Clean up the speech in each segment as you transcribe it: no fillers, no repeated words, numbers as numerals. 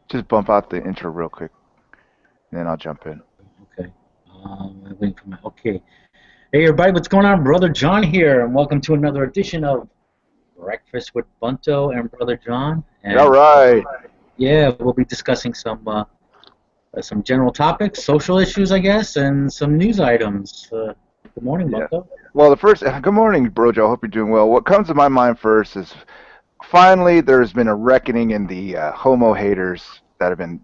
just bump out the intro real quick, and then I'll jump in. Okay. I'm waiting for my. Okay. Hey, everybody, what's going on? Brother John here, and welcome to another edition of Breakfast with Bunto and Brother John. All And right. yeah, we'll be discussing some general topics, social issues, I guess, and some news items. Good morning, Yeah. Bunto. Well, the first. Good morning, Brojo. I hope you're doing well. What comes to my mind first is finally there's been a reckoning in the homo haters that have been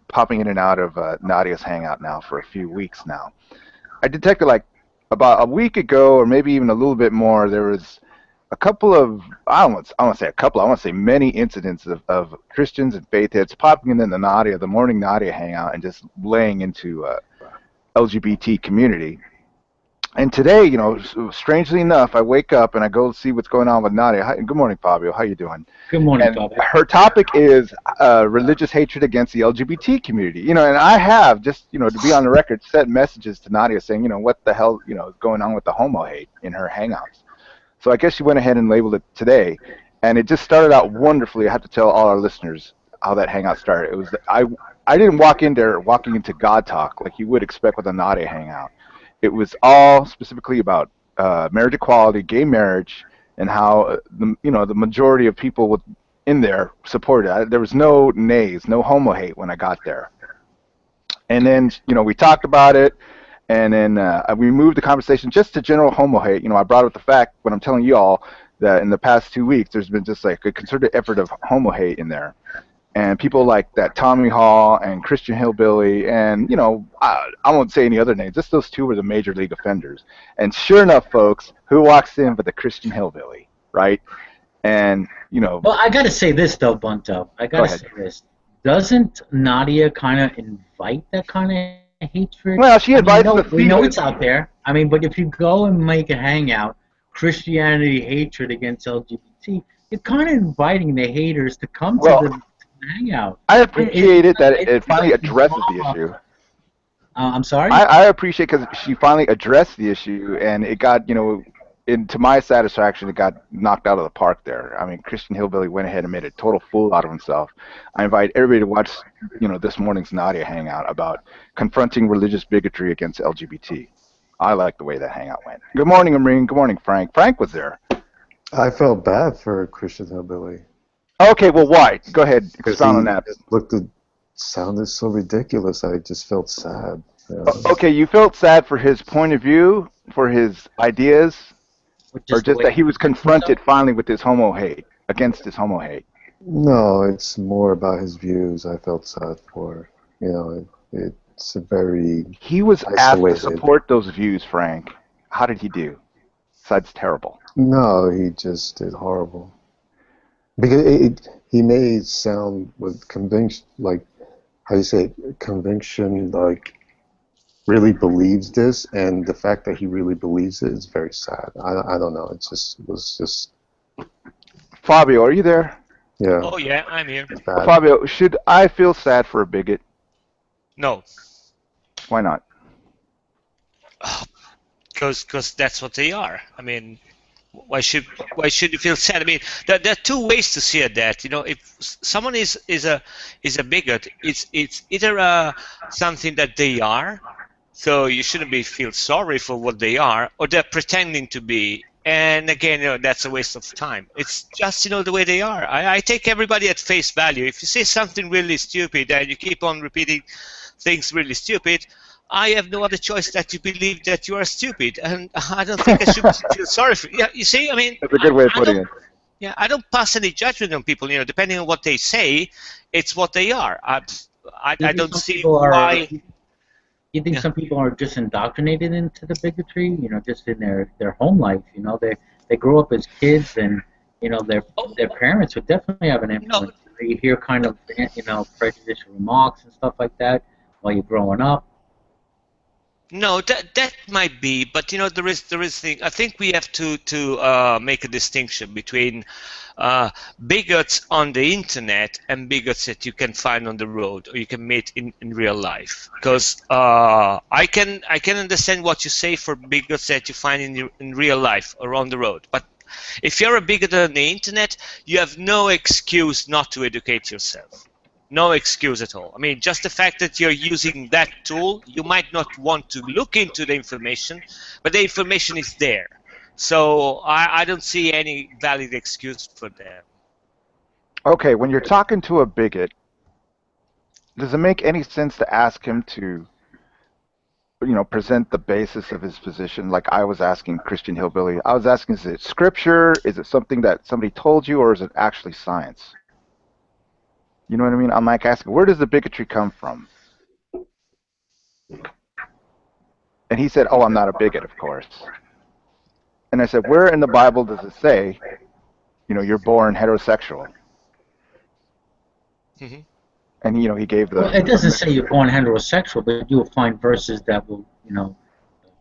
popping in and out of Nadia's hangout now for a few weeks now. I detected like about a week ago, or maybe even a little bit more. There was a couple of I don't want to say a couple. I want to say many incidents of Christians and faith heads popping in the Nadia, the morning Nadia hangout, and just laying into LGBT community. And today, strangely enough, I wake up and I go see what's going on with Nadia. Hi, good morning, Fabio. How you doing? Good morning, And Fabio. her topic is religious hatred against the LGBT community. And I have just, to be on the record, sent messages to Nadia saying, what the hell, is going on with the homo hate in her hangouts. So I guess she went ahead and labeled it today, and it just started out wonderfully. I have to tell all our listeners how that hangout started. It was I didn't walk in there walking into God talk like you would expect with a Nadia hangout. It was all specifically about marriage equality, gay marriage, and how the majority of people in there supported it. There was no nays, no homo hate when I got there. And then we talked about it, and then we moved the conversation just to general homo hate. I brought up the fact when I'm telling you all that in the past 2 weeks there's been just like a concerted effort of homo hate in there, and people like that Tommy Hall and Christian Hillbilly, and I won't say any other names. Just those two were the major league offenders. And sure enough, folks, who walks in but the Christian Hillbilly, right? And Well, I gotta say this though, Bunto. I go gotta ahead. say this. Doesn't Nadia kind of invite that kind of hatred? Well, she I mean, invites the we know feeling. it's out there. I mean, but if you go and make a hangout, Christianity hatred against LGBT, you're kind of inviting the haters to come to Well, the hangout. I It, appreciate it that it it feels finally like addresses the drama. issue. I'm sorry. I appreciate because she finally addressed the issue, and it got, to my satisfaction, it got knocked out of the park there. I mean, Christian Hillbilly went ahead and made a total fool out of himself. I invite everybody to watch, this morning's Nadia hangout about confronting religious bigotry against LGBT. I like the way that hangout went. Good morning, Amreen. Good morning, Frank. Frank was there. I felt bad for Christian Hillbilly Okay, well, why? Go ahead, because expound on he that. just sounded so ridiculous. I just felt sad. Okay, you felt sad for his point of view, for his ideas, Or or just the just way that he he was presents himself? confronted finally with his homo hate, against his homo hate. No, it's more about his views. I felt sad for. It's a very He was asked to isolated. support those views, Frank. How did he do? Besides terrible. No, he just did horrible. Because he made sound with conviction, like how you say it, conviction, like really believes this, and the fact that he really believes it is very sad. I don't know. It was just Fabio, are you there? yeah, Oh yeah, I'm here. bad. Fabio, should I feel sad for a bigot? No, Why not? because that's what they are. I mean, why should why should you feel sad? I mean, there are two ways to see it. That if someone is a bigot, it's either something that they are, so you shouldn't be feel sorry for what they are, or they're pretending to be. And again, that's a waste of time. It's just the way they are. I take everybody at face value. If you say something really stupid and you keep on repeating things really stupid, I have no other choice that to believe that you are stupid, and I don't think I should feel sorry for you. Yeah, you see, I mean, That's a good way of I putting don't, it. yeah, I don't pass any judgment on people. Depending on what they say, it's what they are. Do you I think don't some see people are? why. You think Yeah. some people are just indoctrinated into the bigotry? Just in their home life. They grow up as kids, and Oh, their parents would definitely have an no, influence. You hear kind of prejudicial remarks and stuff like that while you're growing up. no, that might be, but there is thing. I think we have to make a distinction between uh, bigots on the internet and bigots that you can find on the road or you can meet in real life. Because I can understand what you say for bigots that you find in real life or on the road, but if you're a bigot on the internet, you have no excuse not to educate yourself. No excuse at all. I mean, just the fact that you're using that tool, you might not want to look into the information, but the information is there. So I don't see any valid excuse for them. Okay, when you're talking to a bigot, does it make any sense to ask him to, present the basis of his position? Like I was asking Christian Hillbilly, I was asking, is it scripture? Is it something that somebody told you, or is it actually science? You know what I mean? I'm like asking, where does the bigotry come from? And he said, oh, I'm not a bigot, of course. And I said, where in the Bible does it say, you're born heterosexual? Mm-hmm. And, he gave the... Well, it doesn't say you're born heterosexual, but you will find verses that will,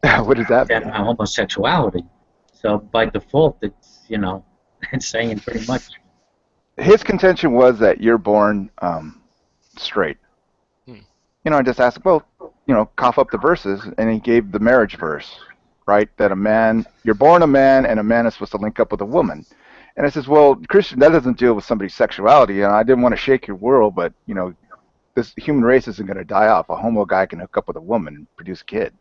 What does that mean? homosexuality. So by default, it's, it's saying pretty much. His contention was that you're born straight. I just asked, well, cough up the verses, and he gave the marriage verse, right? That you're born a man, and a man is supposed to link up with a woman. And I says, well, Christian, that doesn't deal with somebody's sexuality, and I didn't want to shake your world, but, this human race isn't going to die off. A homo guy can hook up with a woman and produce a kid.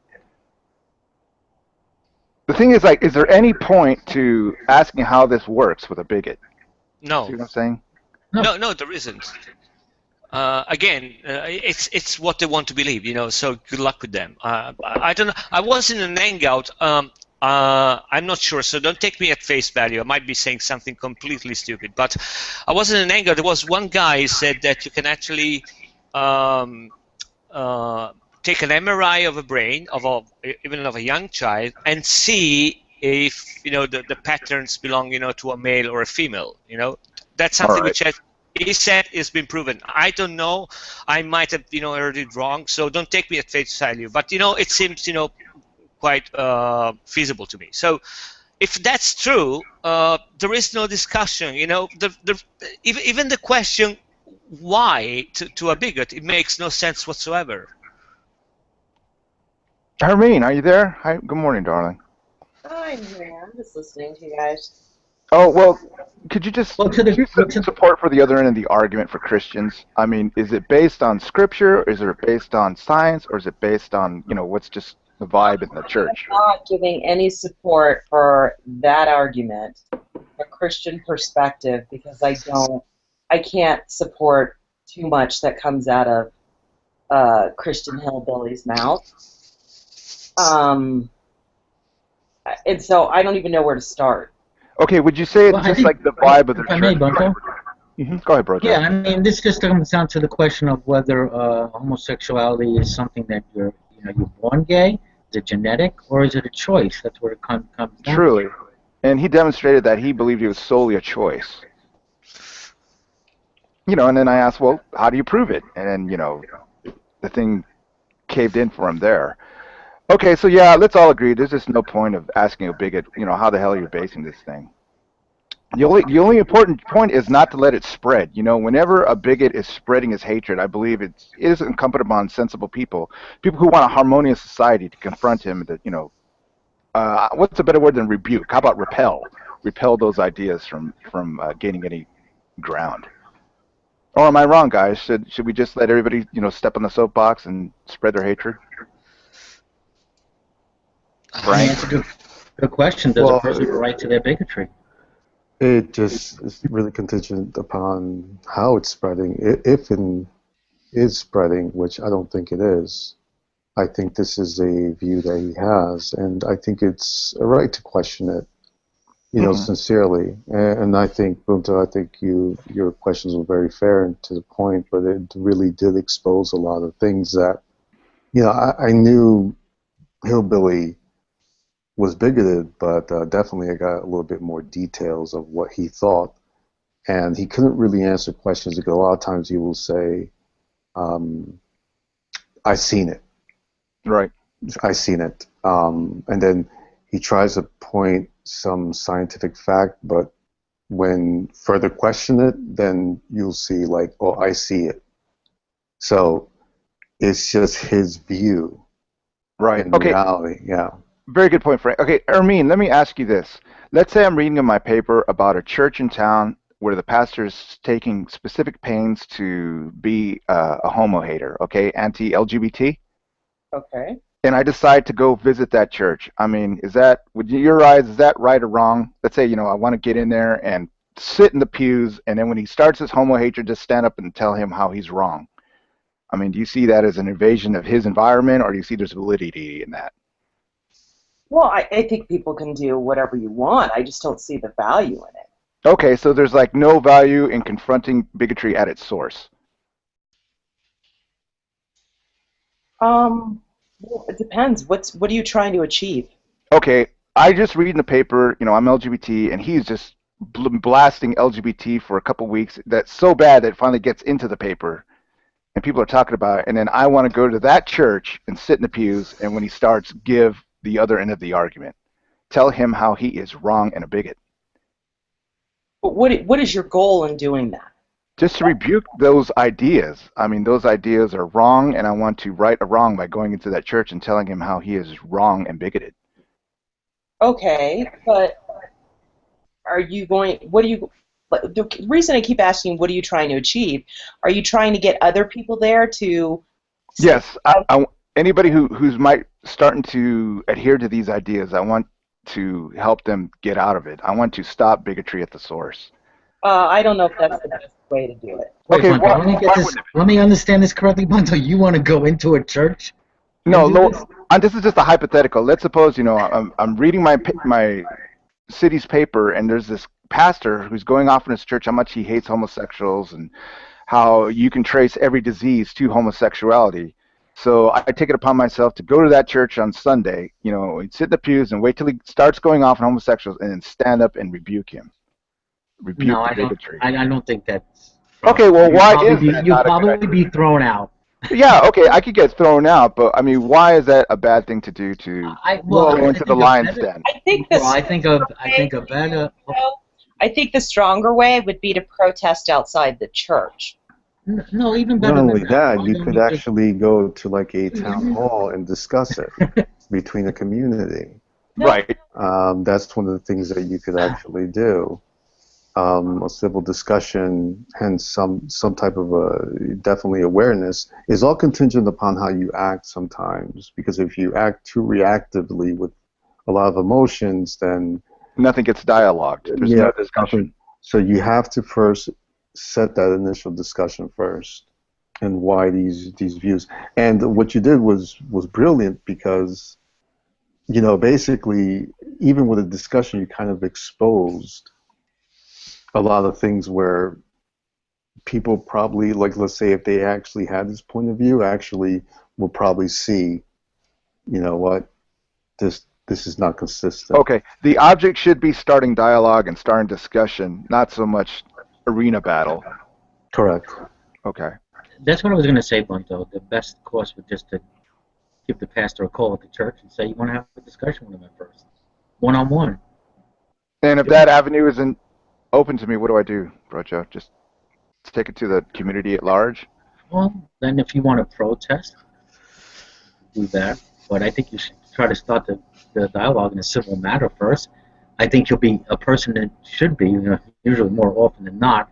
The thing is, is there any point to asking how this works with a bigot? No. See what I'm saying? No, there isn't. Again, it's what they want to believe, so good luck with them. I don't know. I was in an hangout. I'm not sure, so don't take me at face value. I might be saying something completely stupid, but I was in an hangout. There was one guy who said that you can actually take an MRI of a brain, even of a young child, and see if the patterns belong to a male or a female. That's something which he said has been proven. I don't know. I might have heard it wrong, so don't take me at face value. But it seems quite feasible to me. So if that's true, there is no discussion. Even the question why to a bigot, it makes no sense whatsoever. Hermine, are you there? Hi, good morning, darling. I'm here. I'm just listening to you guys. Oh, well, could you just give support for the other end of the argument for Christians? I mean, is it based on scripture, is it based on science, or is it based on, what's just the vibe in the church? I'm not giving any support for that argument, a Christian perspective, because I can't support too much that comes out of Christian hillbilly's mouth. And so I don't even know where to start. Okay, would you say it's just like the vibe of the church? Go ahead, bro. Yeah, I mean, this just comes down to the question of whether homosexuality is something that you're born gay, is it genetic, or is it a choice? That's where it comes down. Truly. And he demonstrated that he believed it was solely a choice. And then I asked, well, how do you prove it? And then, the thing caved in for him there. Okay, so yeah, let's all agree. There's just no point of asking a bigot, how the hell are you basing this thing? The only important point is not to let it spread. Whenever a bigot is spreading his hatred, I believe it is incumbent upon sensible people who want a harmonious society, to confront him. To, what's a better word than rebuke? How about repel? Repel those ideas from gaining any ground. Or am I wrong, guys? Should we just let everybody, step on the soapbox and spread their hatred? Frank? That's a good question. Does a person have a right to their bigotry? It just is really contingent upon how it's spreading. If it is spreading, which I don't think it is, I think this is a view that he has, and I think it's a right to question it, sincerely. And I think, BUNTO, I think your questions were very fair and to the point, but it really did expose a lot of things that, I knew Hillbilly was bigoted, but definitely I got a little bit more details of what he thought, and he couldn't really answer questions because a lot of times he will say, "I seen it," right? I seen it, and then he tries to point some scientific fact, but when further question it, then you'll see like, "Oh, I see it." So it's just his view, right? In reality, yeah. Very good point, Frank. Okay, Hermine, let me ask you this. Let's say I'm reading in my paper about a church in town where the pastor's taking specific pains to be a homo hater, okay, anti-LGBT, Okay. and I decide to go visit that church. I mean, is that, would you, your eyes, is that right or wrong? Let's say, I want to get in there and sit in the pews, and then when he starts his homo hatred, just stand up and tell him how he's wrong. I mean, do you see that as an invasion of his environment, or do you see there's validity in that? Well, I think people can do whatever you want. I just don't see the value in it. Okay, so there's like no value in confronting bigotry at its source. Well, it depends. What are you trying to achieve? Okay, I just read in the paper, I'm LGBT, and he's just blasting LGBT for a couple weeks. That's so bad that it finally gets into the paper, and people are talking about it. And then I want to go to that church and sit in the pews, and when he starts, give the other end of the argument. Tell him how he is wrong and a bigot. But what is your goal in doing that? Just to rebuke those ideas. I mean, those ideas are wrong, and I want to right a wrong by going into that church and telling him how he is wrong and bigoted. Okay, but are you going? The reason I keep asking, what are you trying to achieve? Are you trying to get other people there to? Yes, anybody who's starting to adhere to these ideas, I want to help them get out of it. I want to stop bigotry at the source. I don't know if that's the best way to do it. Wait, Okay, Bunto, let me understand this correctly, Bunto. You want to go into a church? No, this is just a hypothetical. Let's suppose, I'm reading my city's paper, and there's this pastor who's going off in his church how much he hates homosexuals and how you can trace every disease to homosexuality. So I take it upon myself to go to that church on Sunday, sit in the pews and wait till he starts going off on homosexuals and then stand up and rebuke him. No, I don't think that's... Okay, well, why is that You'll not a good probably idea? be thrown out. Yeah, okay, I could get thrown out, but I mean, why is that a bad thing to do to go into the lion's den? I think I think a better... I think the stronger way would be to protest outside the church. No, even better. Not only than that, you could actually go to like a town hall and discuss it between the community. Right. That's one of the things that you could actually do. A civil discussion, hence some type of definitely awareness, is all contingent upon how you act sometimes. Because if you act too reactively with a lot of emotions, then nothing gets dialogued. There's no discussion. So you have to first set that initial discussion first, and why these views. And what you did was brilliant, because basically, even with a discussion, you kind of exposed a lot of things where people probably, like, let's say if they actually had this point of view, actually will probably see, what, this is not consistent. Okay, the object should be starting dialogue and starting discussion, not so much arena battle. Correct. Okay. That's what I was going to say, Bunto. The best course would just to give the pastor a call at the church and say, you want to have a discussion with him at first, one-on-one. And if that avenue isn't open to me, what do I do, Broth3r? Just take it to the community at large? Well, then if you want to protest, do that. But I think you should try to start the dialogue in a civil manner first. I think you'll be a person that should be, usually more often than not,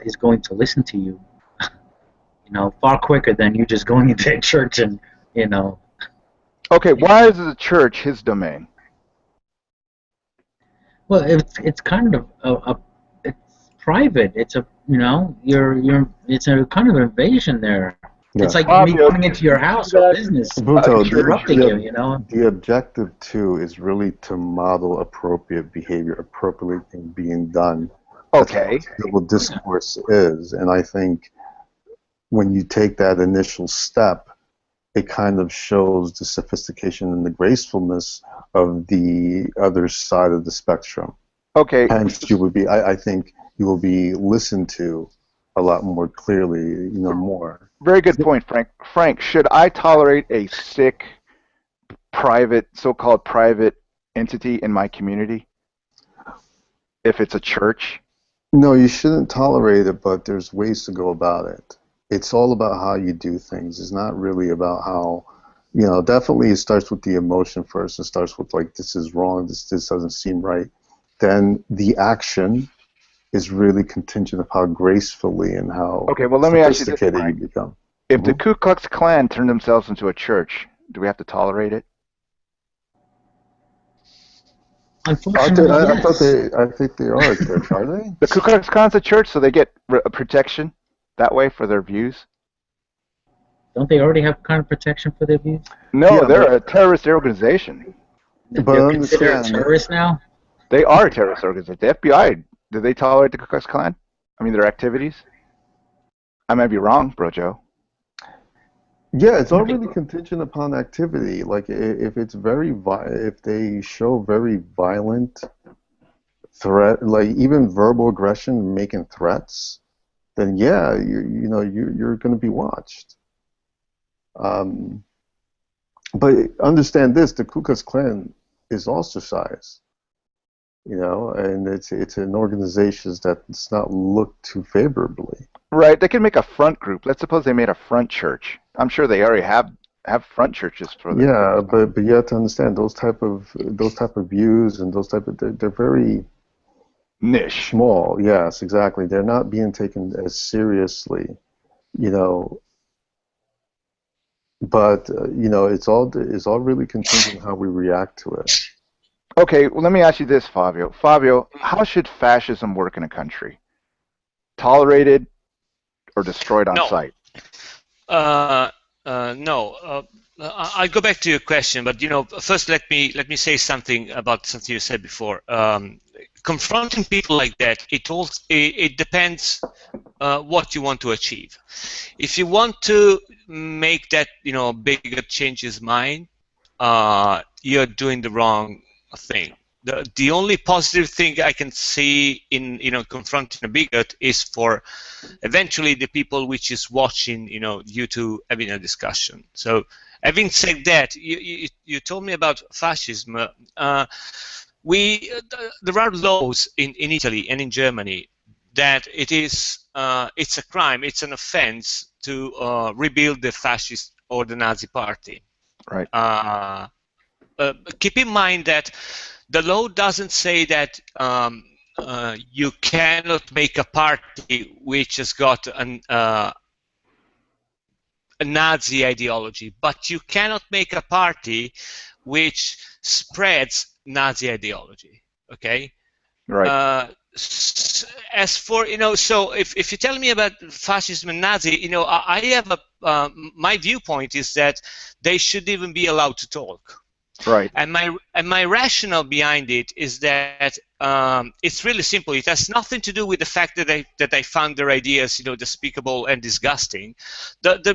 is going to listen to you, far quicker than you just going into a church and, Okay, why is the church his domain? Well, it's kind of it's private. It's a it's a kind of invasion there. Yeah. It's like me coming into your house or business, BUNTO, interrupting you. The objective too is really to model appropriate behavior, appropriately being done. Okay. That's what civil discourse is, and I think when you take that initial step, it kind of shows the sophistication and the gracefulness of the other side of the spectrum. Okay. Hence, you would be. I think you will be listened to a lot more clearly. More. Very good point, Frank. Frank, should I tolerate a sick, private, so-called private entity in my community? If it's a church? No, you shouldn't tolerate it, but there's ways to go about it. It's all about how you do things. It's not really about how, definitely it starts with the emotion first. It starts with, like, this is wrong, this doesn't seem right. Then the action is really contingent of how gracefully and how Okay, well, let me ask you this, sophisticated Frank. you become. If the Ku Klux Klan turned themselves into a church, do we have to tolerate it? Unfortunately, yes. I think they are a church, are they? The Ku Klux Klan's a church, so they get protection that way for their views? Don't they already have kind of protection for their views? No, Yeah, they're a terrorist organization. But They're considered understand, terrorists now? They are a terrorist organization. The FBI, do they tolerate the Ku Klux Klan? I mean, their activities? I might be wrong, Bro Joe. yeah, it's all really contingent upon activity. Like if it's if they show very violent threat, like even verbal aggression, making threats, then yeah, you're going to be watched. But understand this: the Ku Klux Klan is ostracized, and it's an organization that's not looked too favorably. Right, they can make a front group. Let's suppose they made a front church. I'm sure they already have front churches for them. Yeah, but you have to understand those type of views and they're very Niche. small. Yes, exactly. They're not being taken as seriously, you know. But it's all really contingent on how we react to it. Okay, well, let me ask you this, Fabio. Fabio, how should fascism work in a country? Tolerated or destroyed on No. sight? No. I'll go back to your question, but first let me say something about something you said before. Confronting people like that, it depends what you want to achieve. If you want to make that bigot change his mind, you're doing the wrong thing. The only positive thing I can see in confronting a bigot is for eventually the people which is watching you two having a discussion. So having said that, you told me about fascism. There are laws in Italy and in Germany that it's a crime, it's an offense to rebuild the fascist or the Nazi party. Right. Keep in mind that the law doesn't say that you cannot make a party which has got a Nazi ideology, but you cannot make a party which spreads Nazi ideology. Okay. Right. As for so if you tell me about fascism and Nazi, I have my viewpoint is that they should even be allowed to talk. Right. And my rationale behind it is that it's really simple. It has nothing to do with the fact that I found their ideas despicable and disgusting.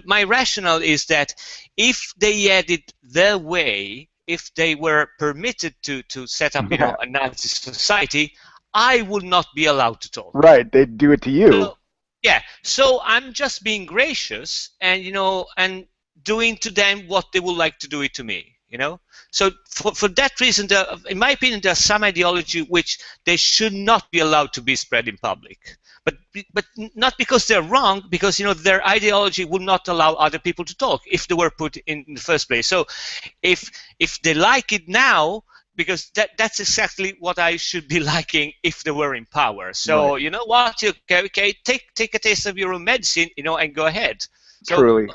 My rationale is that if they had it their way, if they were permitted to set up a Nazi society, I would not be allowed to talk. Right. They do it to you. So I'm just being gracious and and doing to them what they would like to do it to me. So for that reason, in my opinion, there are some ideology which they should not be allowed to be spread in public. But not because they're wrong, because their ideology would not allow other people to talk if they were put in the first place. So if they like it now, because that's exactly what I should be liking if they were in power. So right. You know what? Okay, take a taste of your own medicine, and go ahead. So, Truly.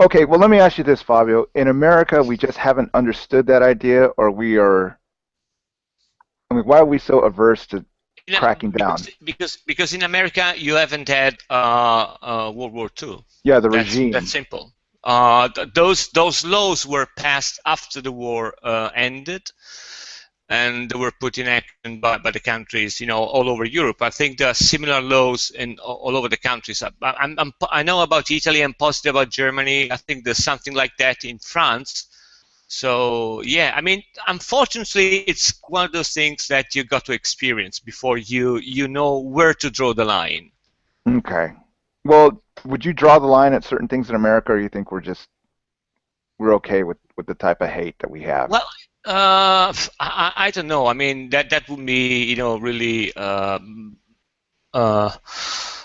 Okay, well, let me ask you this, Fabio. In America, we just haven't understood that idea, or why are we so averse to cracking down? Because in America, you haven't had World War II. Yeah, the regime. That's simple. Those laws were passed after the war ended, and they were put in action by the countries, all over Europe. I think there are similar laws in all over the countries. I know about Italy. I'm positive about Germany. I think there's something like that in France. So yeah, I mean, unfortunately, it's one of those things that you got to experience before you know where to draw the line. Okay. Well, would you draw the line at certain things in America, or you think we're okay with the type of hate that we have? Well, I don't know. I mean, that would be really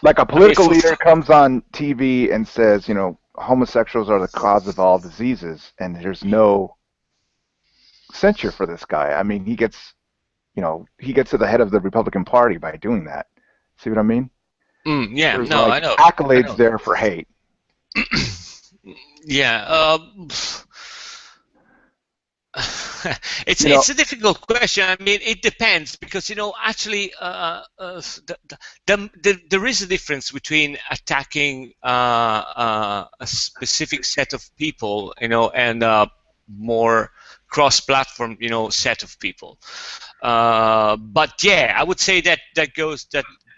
like a political leader comes on TV and says homosexuals are the cause of all diseases, and there's no censure for this guy. I mean, he gets to the head of the Republican Party by doing that. See what I mean? Yeah, There's no, like I know. accolades there for hate. Yeah. It's You know, it's a difficult question. I mean, it depends because actually, there is a difference between attacking a specific set of people, and more cross-platform, set of people. But yeah, I would say that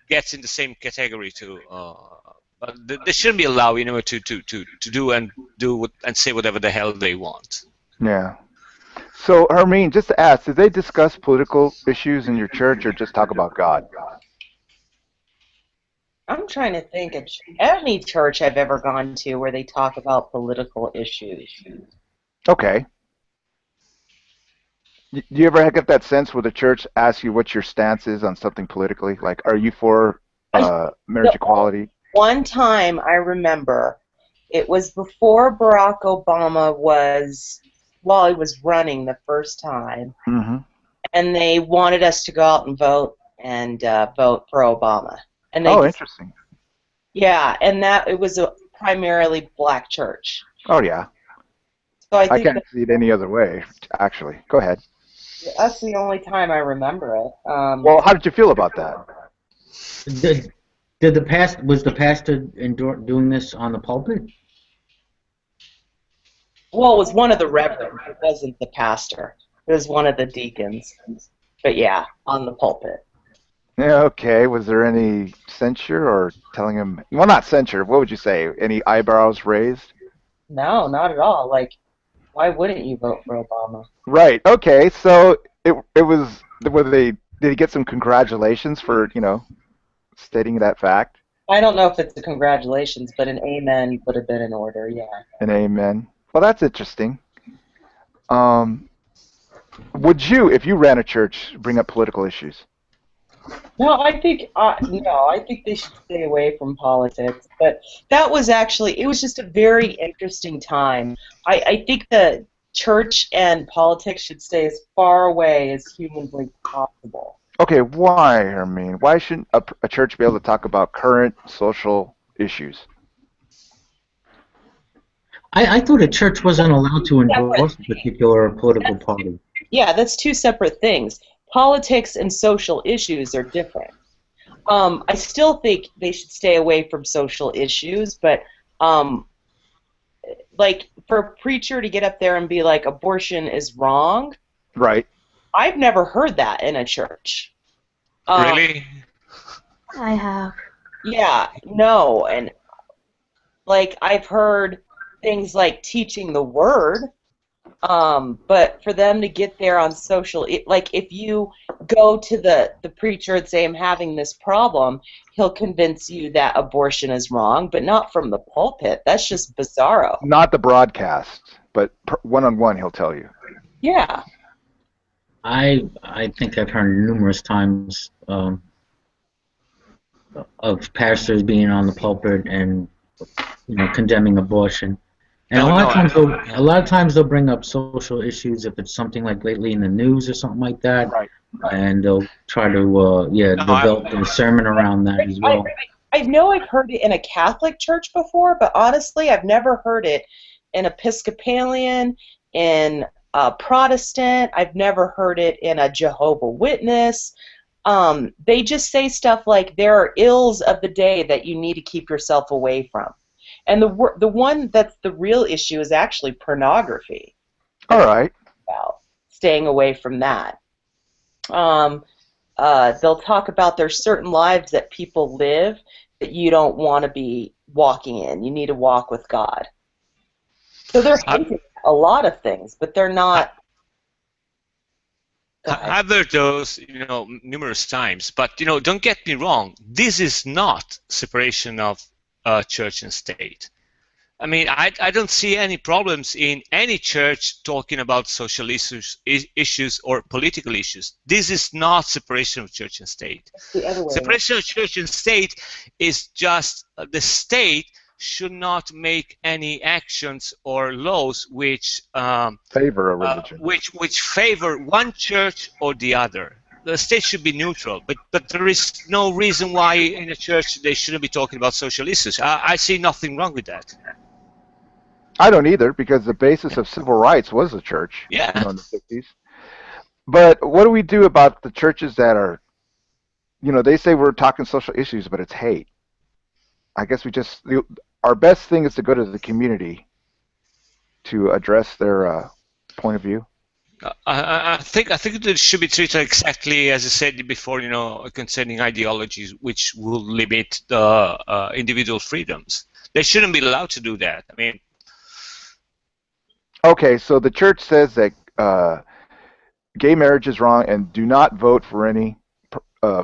gets in the same category too. But they shouldn't be allowed, to do and say whatever the hell they want. yeah. So, Hermine, just to ask, did they discuss political issues in your church or just talk about God? I'm trying to think of any church I've ever gone to where they talk about political issues. Okay. Do you ever get that sense where the church asks you what your stance is on something politically? Like, are you for marriage The equality? one time I remember, it was before Barack Obama while he was running the first time, Mm-hmm. and they wanted us to go out and vote vote for Obama. And Oh, interesting. yeah, and that it was a primarily black church. Oh, yeah. So I I think can't see it any other way, actually. Go ahead. that's the only time I remember it. Well, how did you feel about that? Did was the pastor doing this on the pulpit? Well, it was one of the reverends. It wasn't the pastor. It was one of the deacons. But yeah, on the pulpit. Yeah, okay. Was there any censure or telling him? Well, not censure. What would you say? Any eyebrows raised? No, not at all. Like, why wouldn't you vote for Obama? Right. Okay. So it was. Were they? Did he get some congratulations for stating that fact? I don't know if it's a congratulations, but an amen would have been in order. Yeah. An amen. Well, that's interesting. Would you, if you ran a church, bring up political issues? No, I think no. I think they should stay away from politics. But that was actually it was just a very interesting time. I think the church and politics should stay as far away as humanly possible. Okay, why, Hermine? Why shouldn't a church be able to talk about current social issues? I thought a church wasn't allowed to endorse a particular political party. Yeah, that's two separate things. Politics and social issues are different. I still think they should stay away from social issues, but like for a preacher to get up there and be like abortion is wrong, Right. I've never heard that in a church. Really? I have. Yeah, no, and like I've heard things like teaching the word, but for them to get there on social, like if you go to the preacher and say I'm having this problem, he'll convince you that abortion is wrong, but not from the pulpit. That's just bizarro. Not the broadcast, but one-on-one he'll tell you. Yeah. I think I've heard numerous times of pastors being on the pulpit and condemning abortion. And a lot of times they'll bring up social issues if it's something like lately in the news or something like that. Right. And they'll try to develop a sermon around that as well. I know I've heard it in a Catholic church before, but honestly, I've never heard it in Episcopalian, in Protestant. I've never heard it in a Jehovah Witness. They just say stuff like there are ills of the day that you need to keep yourself away from. And the one that's the real issue is actually pornography. All right. About staying away from that. They'll talk about there's certain lives that people live that you don't want to be walking in. You need to walk with God. So they're hinting at a lot of things, but they're not. I've heard those, numerous times. But don't get me wrong. This is not separation of church and state. I mean, I don't see any problems in any church talking about social issues or political issues. This is not separation of church and state. The other way. Separation of church and state is just the state should not make any actions or laws which favor a religion. which favor one church or the other. the state should be neutral, but there is no reason why in a church they shouldn't be talking about social issues. I see nothing wrong with that. I don't either, because the basis of civil rights was the church, Yeah. in the 60s. But what do we do about the churches that are, they say we're talking social issues, but it's hate? I guess our best thing is to go to the community to address their point of view. I think it should be treated exactly as I said before, concerning ideologies which will limit the individual freedoms. They shouldn't be allowed to do that. I mean. Okay, so the church says that gay marriage is wrong, and do not vote for any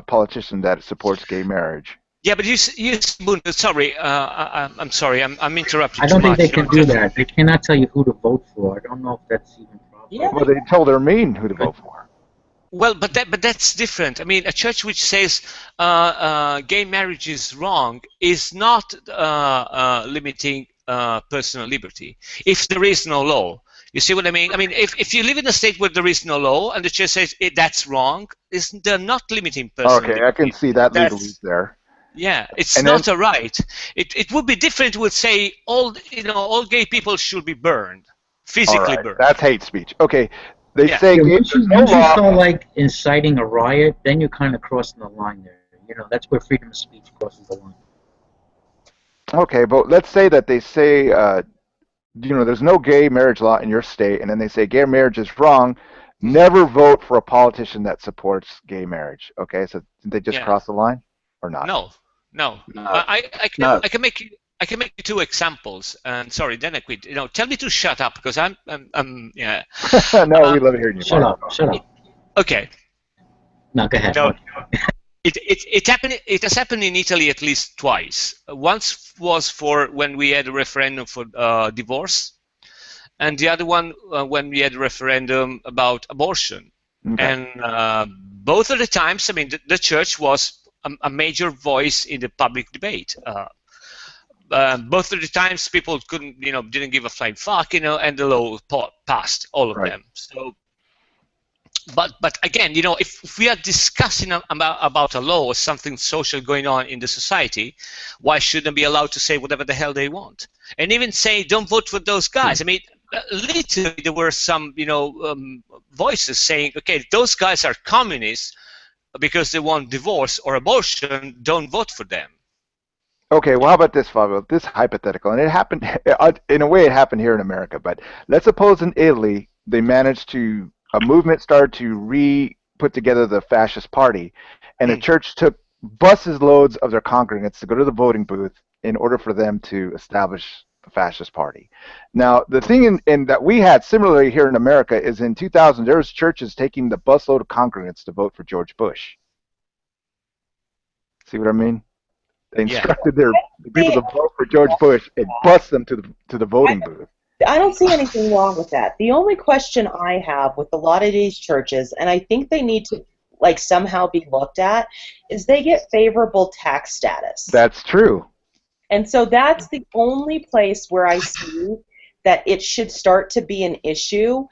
politician that supports gay marriage. Yeah, but BUNTO, sorry, I'm sorry, I'm interrupting. I don't think they can do that. They cannot tell you who to vote for. I don't know if that's even proper. Yeah. Well, they told Armin who to vote for. Well, but that's different. I mean, a church which says gay marriage is wrong is not limiting personal liberty. If there is no law, you see what I mean? I mean, if you live in a state where there is no law and the church says that's wrong, they're not limiting personal liberty. Okay, I can see that legalese there. Yeah, it's not a right. It would be different. Would say all gay people should be burned, physically burned. That's hate speech. Okay, they say once you start like inciting a riot, then you're kind of crossing the line there. That's where freedom of speech crosses the line. Okay, but let's say that they say there's no gay marriage law in your state, and then they say gay marriage is wrong. Never vote for a politician that supports gay marriage. Okay, so did they just cross the line? Or not? No. I can make you two examples. And sorry, then I quit. Tell me to shut up because I'm yeah. No, we love hearing you. Shut up. Okay. No, go ahead. No, it happened. It has happened in Italy at least twice. Once was for when we had a referendum for divorce, and the other one when we had a referendum about abortion. Okay. And both of the times, I mean, the church was a major voice in the public debate. Both of the times, people didn't give a flying fuck, and the law passed, all of them. So, but again, if we are discussing about a law or something social going on in the society, why shouldn't they be allowed to say whatever the hell they want? And even say, don't vote for those guys. I mean, literally, there were some, voices saying, okay, those guys are communists, because they want divorce or abortion, don't vote for them. Okay, well, how about this, Fabio? This hypothetical, and it happened, in a way it happened here in America, but let's suppose in Italy they managed a movement started to put together the fascist party, and the church took buses loads of their congregants to go to the voting booth in order for them to establish the fascist party. Now, the thing in that we had similarly here in America is in 2000, there was churches taking the busload of congregants to vote for George Bush. See what I mean? They instructed the people to vote for George Bush and bus them to the voting booth. I don't see anything wrong with that. The only question I have with a lot of these churches, and I think they need to somehow be looked at, is they get favorable tax status. That's true. And so that's the only place where I see that it should start to be an issue.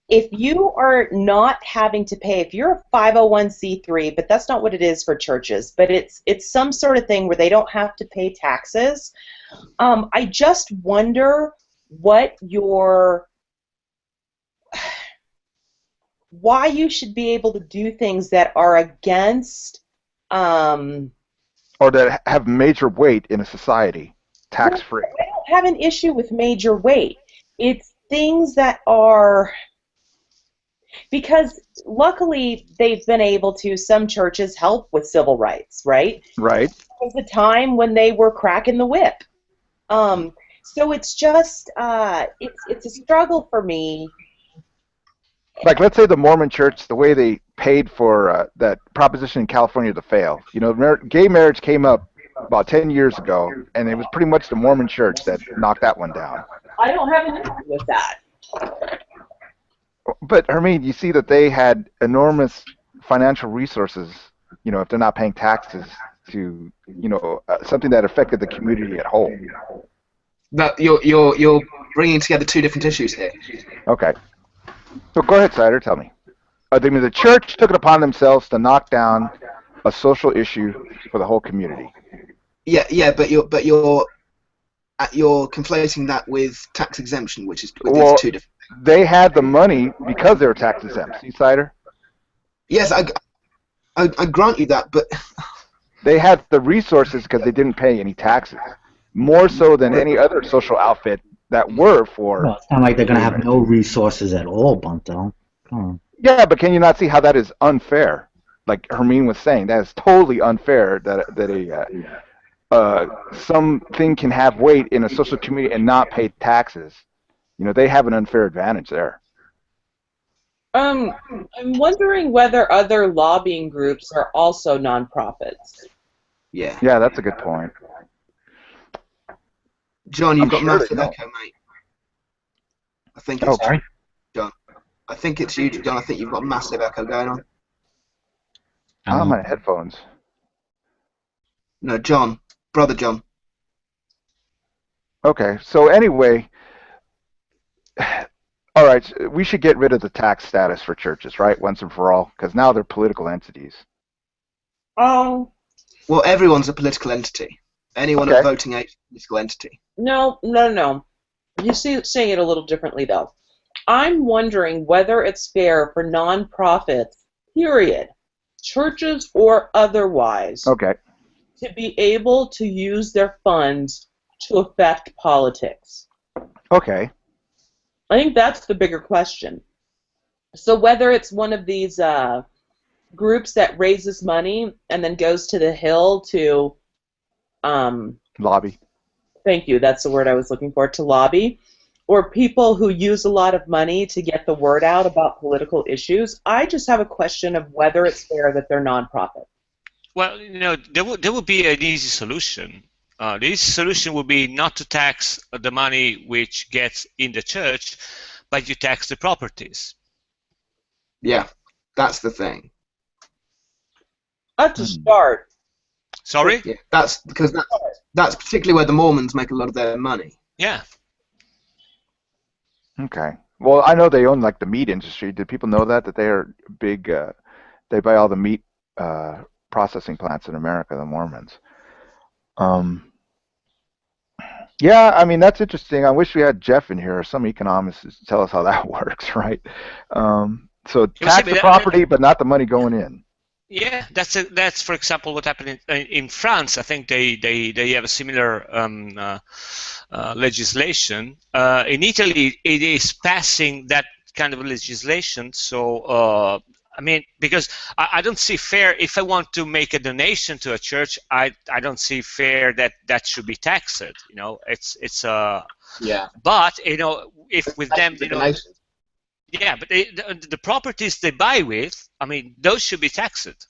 If you are not having to pay, if you're a 501c3, but that's not what it is for churches, but it's some sort of thing where they don't have to pay taxes, I just wonder why you should be able to do things that are against or that have major weight in a society, tax-free. I don't have an issue with major weight. It's things that are, because luckily they've been able to, some churches help with civil rights, right? Right. There was a time when they were cracking the whip. So it's just, it's a struggle for me. Like, let's say the Mormon Church, the way they paid for that proposition in California to fail. Gay marriage came up about 10 years ago, and it was pretty much the Mormon Church that knocked that one down. I don't have an issue with that. But, Hermine, you see that they had enormous financial resources, if they're not paying taxes to, something that affected the community at whole. But you're bringing together two different issues here. Okay. So go ahead, Sider, tell me. I mean, the church took it upon themselves to knock down a social issue for the whole community. Yeah, but you're conflating that with tax exemption, which is Well, two different. they had the money because they were tax exempt. See, Cider? Yes, I grant you that, but They had the resources because they didn't pay any taxes, more so than any other social outfit that were for. Well, it's not like they're going to have no resources at all, Bunto. Come on. Yeah, but can you not see how that is unfair? Like Hermine was saying, that is totally unfair that something can have weight in a social community and not pay taxes. You know, they have an unfair advantage there. I'm wondering whether other lobbying groups are also nonprofits. yeah. Yeah, that's a good point. John, you've I'm got sure they massive don't. echo, mate. I think it's Sorry? John. I think it's you, John. I think you've got massive echo going on. I'm on headphones. No, John, brother John. Okay, so anyway, all right, we should get rid of the tax status for churches, right, once and for all, because now they're political entities. Oh, Well, everyone's a political entity. Anyone Okay. at voting age is a political entity. no. You see, saying it a little differently, though. I'm wondering whether it's fair for nonprofits, period, churches or otherwise, Okay. to be able to use their funds to affect politics. Okay. I think that's the bigger question. So whether it's one of these groups that raises money and then goes to the Hill to, Lobby. thank you, that's the word I was looking for, to lobby, or people who use a lot of money to get the word out about political issues, I just have a question of whether it's fair that they're nonprofit. Well, there would be an easy solution. The easy solution would be not to tax the money which gets in the church, but you tax the properties. Yeah, that's the thing. That's a start. Sorry? Yeah, that's because that's particularly where the Mormons make a lot of their money. Yeah. Okay. Well, I know they own like the meat industry. Did people know that they are big? They buy all the meat processing plants in America, the Mormons. Yeah, I mean that's interesting. I wish we had Jeff in here or some economist to tell us how that works, right? So tax the property, but not the money going in. Yeah, that's for example what happened in France. I think they have a similar legislation. In Italy, it is passing that kind of legislation. So I mean, because I don't see fair. If I want to make a donation to a church, I don't see fair that should be taxed. You know, it's Yeah. But if with them, yeah, but the properties they buy with, I mean, those should be taxed.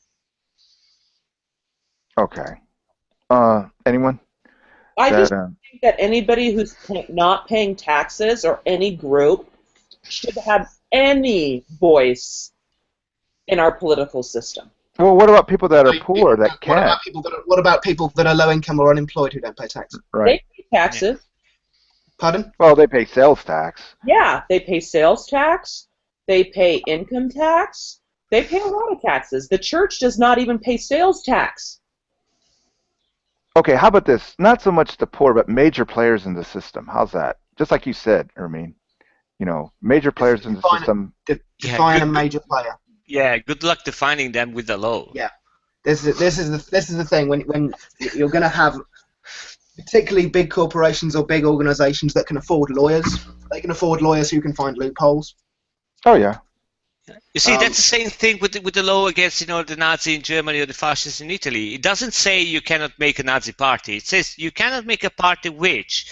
Okay. Anyone? I just think that anybody who's not paying taxes or any group should have any voice in our political system. Well, what about people that are poor that can't? What about people that are low income or unemployed who don't pay taxes? Right. They pay taxes. Pardon? Well, they pay sales tax. Yeah, they pay sales tax. They pay income tax. They pay a lot of taxes. The church does not even pay sales tax. Okay, how about this? Not so much the poor, but major players in the system. How's that? Just like you said, Hermine. Major players in the system. Define a major player. Yeah, good luck defining them with the law. Yeah, this is the thing when you're going to have particularly big corporations or big organizations that can afford lawyers. They can afford lawyers who can find loopholes. Oh yeah. You see, that's the same thing with the law against the Nazi in Germany or the fascists in Italy. It doesn't say you cannot make a Nazi party. It says you cannot make a party which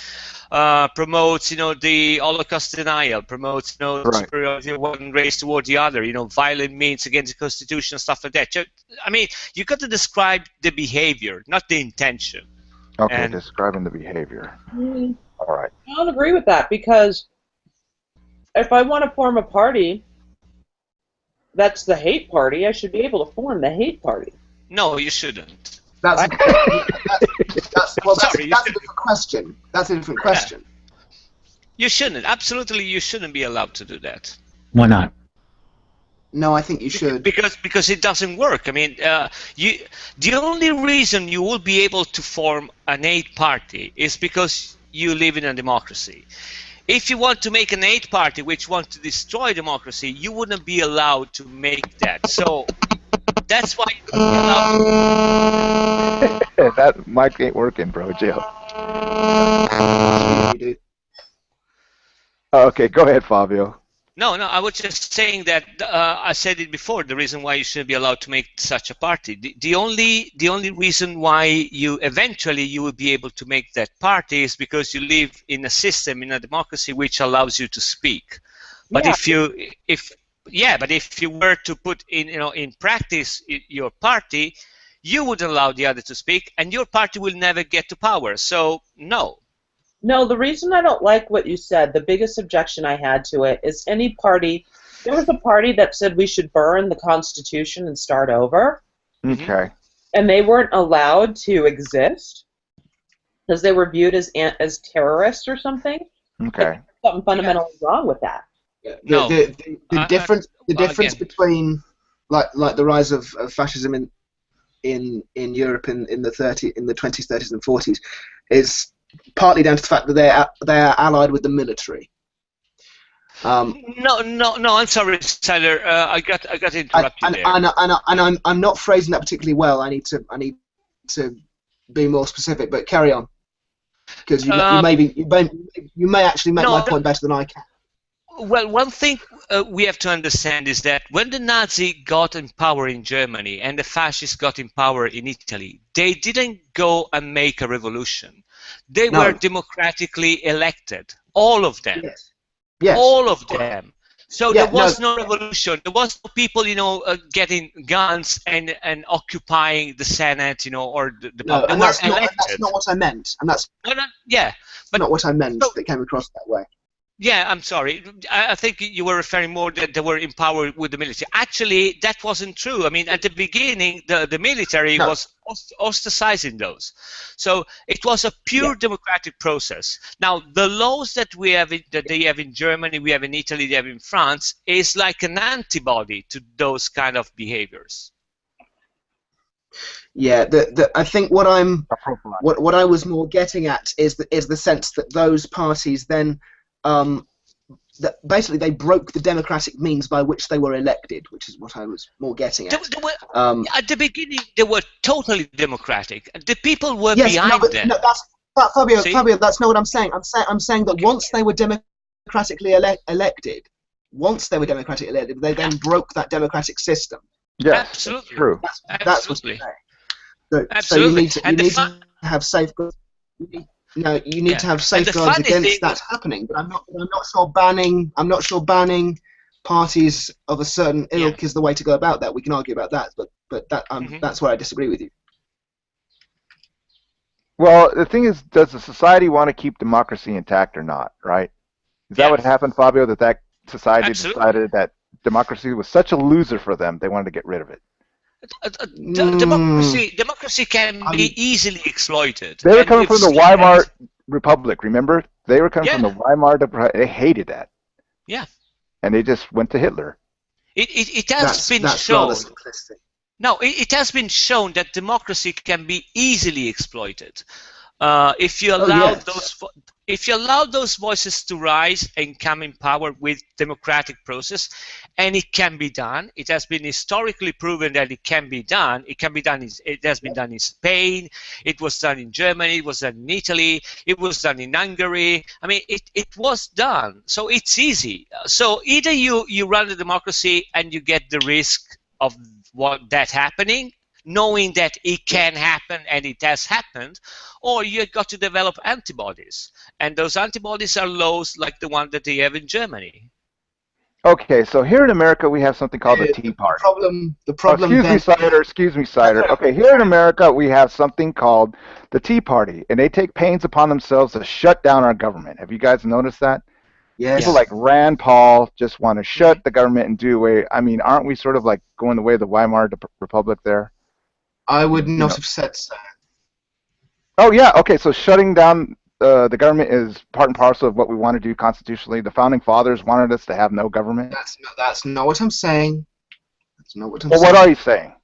promotes the Holocaust denial, promotes superiority of one race toward the other, violent means against the Constitution, stuff like that. I mean, you got to describe the behavior, not the intention. Okay, describing the behavior. All right. I don't agree with that because if I want to form a party that's the hate party, I should be able to form the hate party. No, you shouldn't. That's a different question. That's a different question. You shouldn't. Absolutely, you shouldn't be allowed to do that. Why not? No, I think you should. Because it doesn't work. I mean, the only reason you will be able to form an eighth party is because you live in a democracy. If you want to make an eighth party which wants to destroy democracy, you wouldn't be allowed to make that. So that's why you wouldn't be allowed. That mic ain't working, bro. Jail. You do. Okay, go ahead, Fabio. No, I was just saying that I said it before. The reason why you shouldn't be allowed to make such a party. The only reason why you eventually will be able to make that party is because you live in a system, in a democracy, which allows you to speak. But Yeah. if you were to put in practice your party, you would allow the other to speak, and your party will never get to power. So no. No, the reason I don't like what you said, the biggest objection I had to it is any party. There was a party that said we should burn the Constitution and start over. Okay. And they weren't allowed to exist because they were viewed as terrorists or something. Okay. Something fundamentally wrong with that. No. The difference between like the rise of fascism in Europe in the 20s, 30s, and 40s is partly down to the fact that they are allied with the military. No, I'm sorry, Tyler. I got interrupted there. And I'm not phrasing that particularly well. I need to be more specific. But carry on, because you may actually make my point better than I can. Well, one thing we have to understand is that when the Nazi got in power in Germany and the fascists got in power in Italy, they didn't go and make a revolution. They were democratically elected, all of them. Yes. All of them. So there was no revolution. There was no people, getting guns and occupying the Senate, or the no, and that's not what I meant. And that's but not what I meant. That came across that way. Yeah, I'm sorry. I think you were referring more that they were in power with the military. Actually, that wasn't true. I mean, at the beginning, the military was ostracizing those. So it was a pure democratic process. Now, the laws that we have, that they have in Germany, we have in Italy, they have in France, is like an antibody to those kind of behaviors. Yeah, I think what I was more getting at is the sense that those parties then. That basically they broke the democratic means by which they were elected, which is what I was more getting at. At the beginning, they were totally democratic. The people were behind them. No, Fabio, that's not what I'm saying. I'm saying that once they were democratically elected, they then broke that democratic system. Yes, absolutely true. That's what I'm saying. So you need to have safeguards. You need to have safeguards against that happening. But I'm not sure banning parties of a certain ilk is the way to go about that. We can argue about that, but that's where I disagree with you. Well, the thing is, does the society want to keep democracy intact or not? Right? Is that what happened, Fabio? That society decided that democracy was such a loser for them, they wanted to get rid of it. Democracy can be easily exploited. They were coming from the Weimar Republic, remember? They were coming from the Weimar Republic. They hated that. Yeah. And they just went to Hitler. It has been shown. No, it has been shown that democracy can be easily exploited. If you allow those voices to rise and come in power with democratic process, and it can be done. It has been historically proven that it can be done. It has been done in Spain. It was done in Germany. It was done in Italy. It was done in Hungary. I mean, it was done. So it's easy. So either you run the democracy and you get the risk of that happening, knowing that it can happen and it has happened, or you got to develop antibodies. And those antibodies are laws like the one that they have in Germany. Okay, so here in America we have something called the Tea Party. The problem. Excuse me, Cider. Okay, here in America we have something called the Tea Party, and they take pains upon themselves to shut down our government. Have you guys noticed that? Yes. People like Rand Paul just want to shut the government and do away. I mean, aren't we sort of like going the way of the Weimar Republic there? I would not have said so. Oh yeah, okay. So shutting down the government is part and parcel of what we want to do constitutionally. The founding fathers wanted us to have no government. That's not what I'm saying. That's not what I'm Well, saying. what are you saying?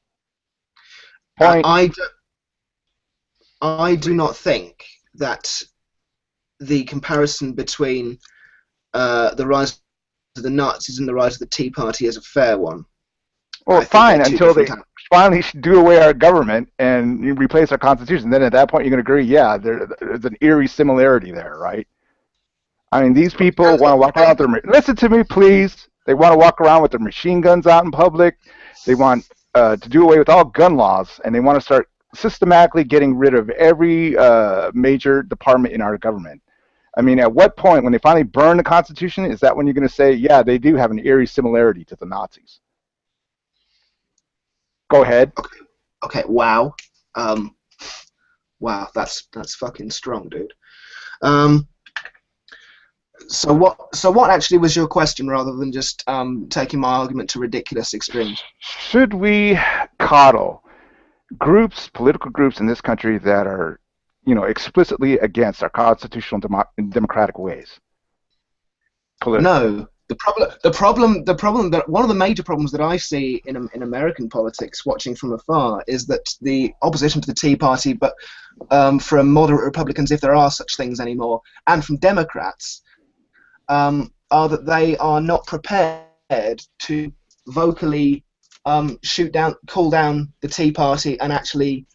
Point. I do not think that the comparison between the rise of the Nazis and the rise of the Tea Party is a fair one. Well, fine, until they finally do away our government and replace our constitution. Then at that point, you're going to agree, yeah, there's an eerie similarity there, right? I mean, these people want to walk around with their... Listen to me, please. They want to walk around with their machine guns out in public. They want to do away with all gun laws, and they want to start systematically getting rid of every major department in our government. I mean, at what point, when they finally burn the Constitution, is that when you're going to say, yeah, they do have an eerie similarity to the Nazis? Go ahead. Okay. Wow. Wow. That's fucking strong, dude. So what actually was your question, rather than just taking my argument to ridiculous extremes? Should we coddle groups, political groups in this country that are, explicitly against our constitutional democratic ways? No. The problem that one of the major problems that I see in American politics, watching from afar, is that the opposition to the Tea Party, but from moderate Republicans, if there are such things anymore, and from Democrats, are that they are not prepared to vocally call down the Tea Party and actually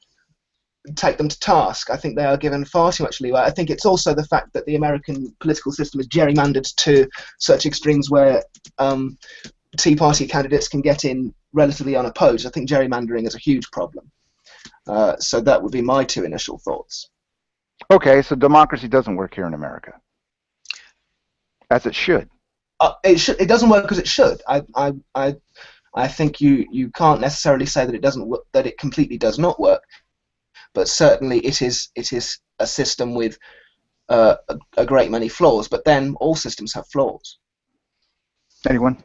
take them to task. I think they are given far too much leeway. I think it's also the fact that the American political system is gerrymandered to such extremes where Tea Party candidates can get in relatively unopposed. I think gerrymandering is a huge problem. So that would be my two initial thoughts. Okay, so democracy doesn't work here in America, as it should. It doesn't work as it should. I think you can't necessarily say that it doesn't work, that it completely does not work. But certainly it is a system with a great many flaws. But then all systems have flaws. Anyone?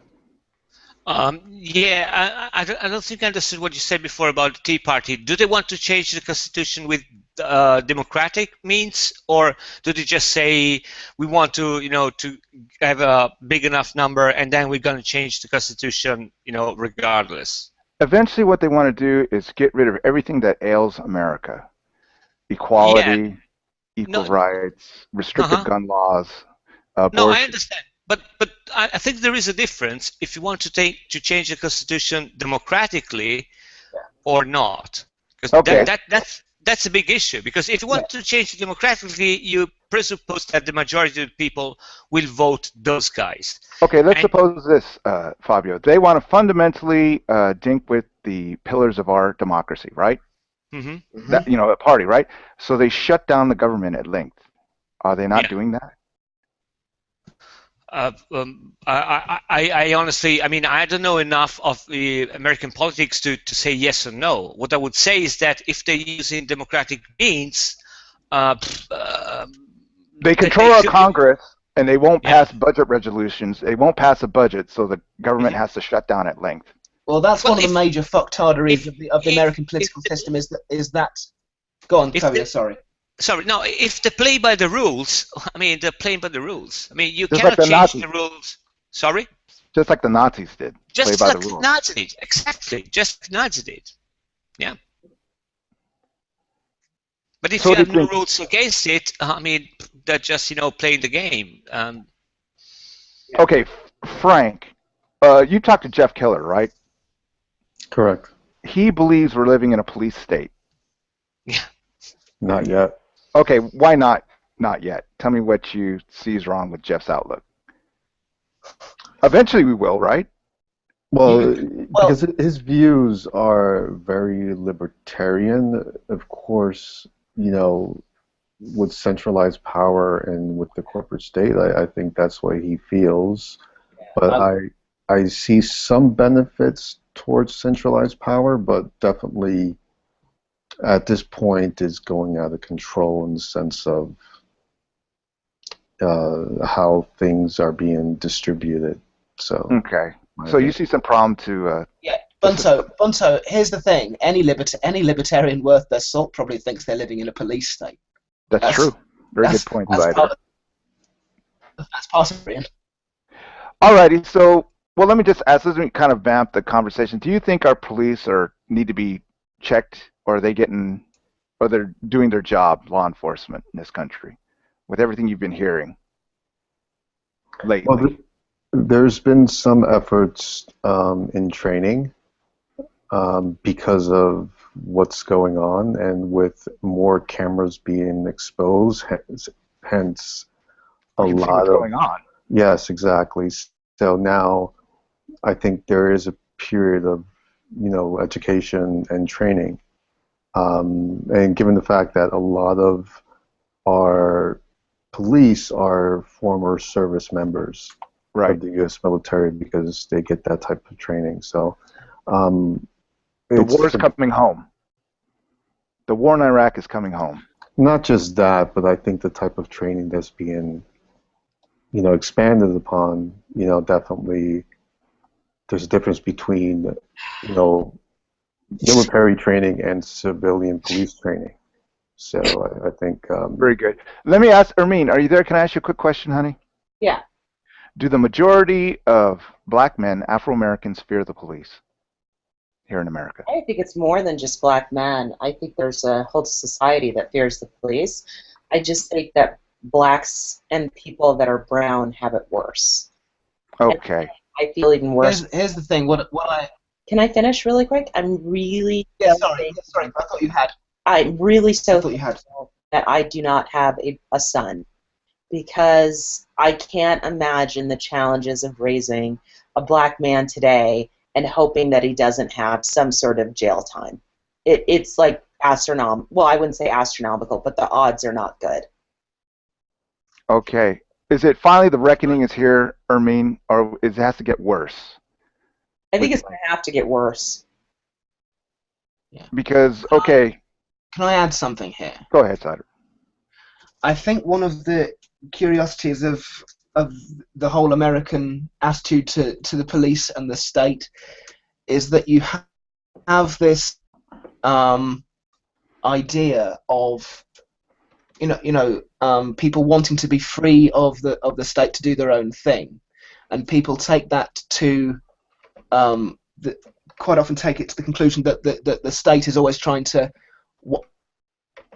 Yeah, I don't think I understood what you said before about the Tea Party. Do they want to change the Constitution with democratic means, or do they just say we want to, to have a big enough number, and then we're going to change the Constitution, regardless? Eventually, what they want to do is get rid of everything that ails America: equality, equal rights, restrictive gun laws, abortion. No, I understand. But I think there is a difference if you want to change the Constitution democratically or not. Because that's a big issue. Because if you want to change it democratically, you presuppose that the majority of the people will vote those guys. Okay, let's suppose this, Fabio. They want to fundamentally dink with the pillars of our democracy, right? Mm-hmm. That, a party, right? So they shut down the government at length. Are they not doing that? I honestly, I don't know enough of the American politics to say yes or no. What I would say is that if they're using democratic means, they control our Congress, and they won't pass budget resolutions. They won't pass a budget, so the government has to shut down at length. Well, that's one of the major fucktarderies of the American political system. Is that? Go on, Fabio. Sorry. Sorry, no, if they play by the rules, they're playing by the rules. You just cannot like change the rules. Sorry? Just like the Nazis did. Just play like by the rules. Nazis did. Exactly. Just like Nazis did. Yeah. But if you have no rules against it, they're just, playing the game. Okay, Frank, you talked to Jeff Keller, right? Correct. He believes we're living in a police state. Yeah. Not yet. Okay, why not yet? Tell me what you see is wrong with Jeff's outlook. Eventually we will, right? Well, because his views are very libertarian. Of course, with centralized power and with the corporate state, I think that's what he feels. But I see some benefits towards centralized power, but definitely at this point is going out of control in the sense of how things are being distributed. So okay, so you see some problem to Bunto. Here's the thing: any libertarian worth their salt probably thinks they're living in a police state. That's true. Very good point, Spider. That's part of it. Alrighty, so Well, let me just ask, as we kind of vamp the conversation, do you think our police need to be checked, or are they getting, or they're doing their job, law enforcement in this country, with everything you've been hearing Well, lately? there's been some efforts in training because of what's going on, and with more cameras being exposed, hence a We can see lot what's of, going on. yes, exactly. So now I think there is a period of, education and training. And given the fact that a lot of our police are former service members Right. of the U.S. military because they get that type of training. So The war is coming home. The war in Iraq is coming home. not just that, but I think the type of training that's being, expanded upon, definitely there's a difference between, military training and civilian police training. So I think. Very good. Let me ask, Ermine, are you there? Can I ask you a quick question, honey? Yeah. Do the majority of black men, Afro-Americans, fear the police here in America? I think it's more than just black men. I think there's a whole society that fears the police. I just think that blacks and people that are brown have it worse. Okay. And I feel even worse. Here's the thing. What I Can I finish really quick? I'm really sorry. I thought you had. I'm really so I thought you had. thankful that I do not have a son, because I can't imagine the challenges of raising a black man today and hoping that he doesn't have some sort of jail time. It's like astronomical. Well, I wouldn't say astronomical, but the odds are not good. Okay. Is it finally the reckoning is here, Ermine, or it has to get worse? I think it's going to have to get worse. Yeah. Because, okay. Can I add something here? Go ahead, Sider. I think one of the curiosities of the whole American attitude to the police and the state is that you have this idea of people wanting to be free of the state to do their own thing, and people take that to quite often take it to the conclusion that the state is always trying to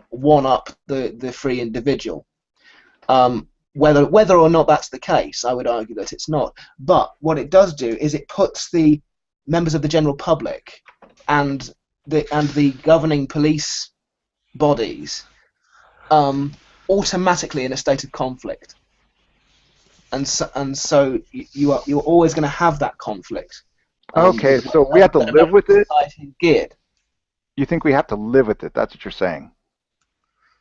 one up the free individual. Whether or not that's the case, I would argue that it's not. But what it does do is it puts the members of the general public and the governing police bodies automatically in a state of conflict, and so you're always going to have that conflict. Okay, so we have to live with it? Geared. You think we have to live with it? That's what you're saying?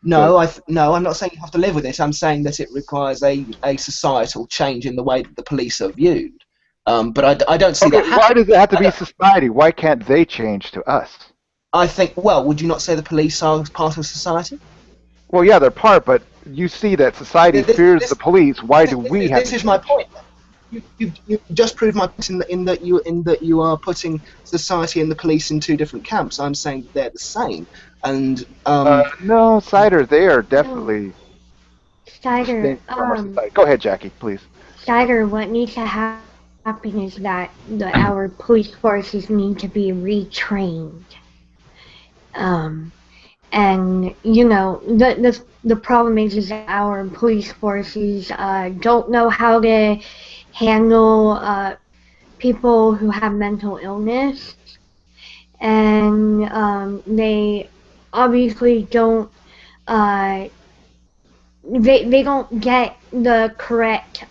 No, I'm not saying you have to live with it. I'm saying that it requires a societal change in the way that the police are viewed. But I don't see that. Why does it have to be society? Why can't they change to us? I think, well, would you not say the police are part of society? Well, yeah, they're part, but you see that society fears the police. Why do we have to change? This is my point. You just proved my point in that you are putting society and the police in two different camps. I'm saying that they're the same. And no, Cider, they are definitely. Cider. Go ahead, Jackie, please. Cider, what needs to happen is that our police forces need to be retrained. And the problem is that our police forces don't know how to handle people who have mental illness, and they obviously don't they don't get the correct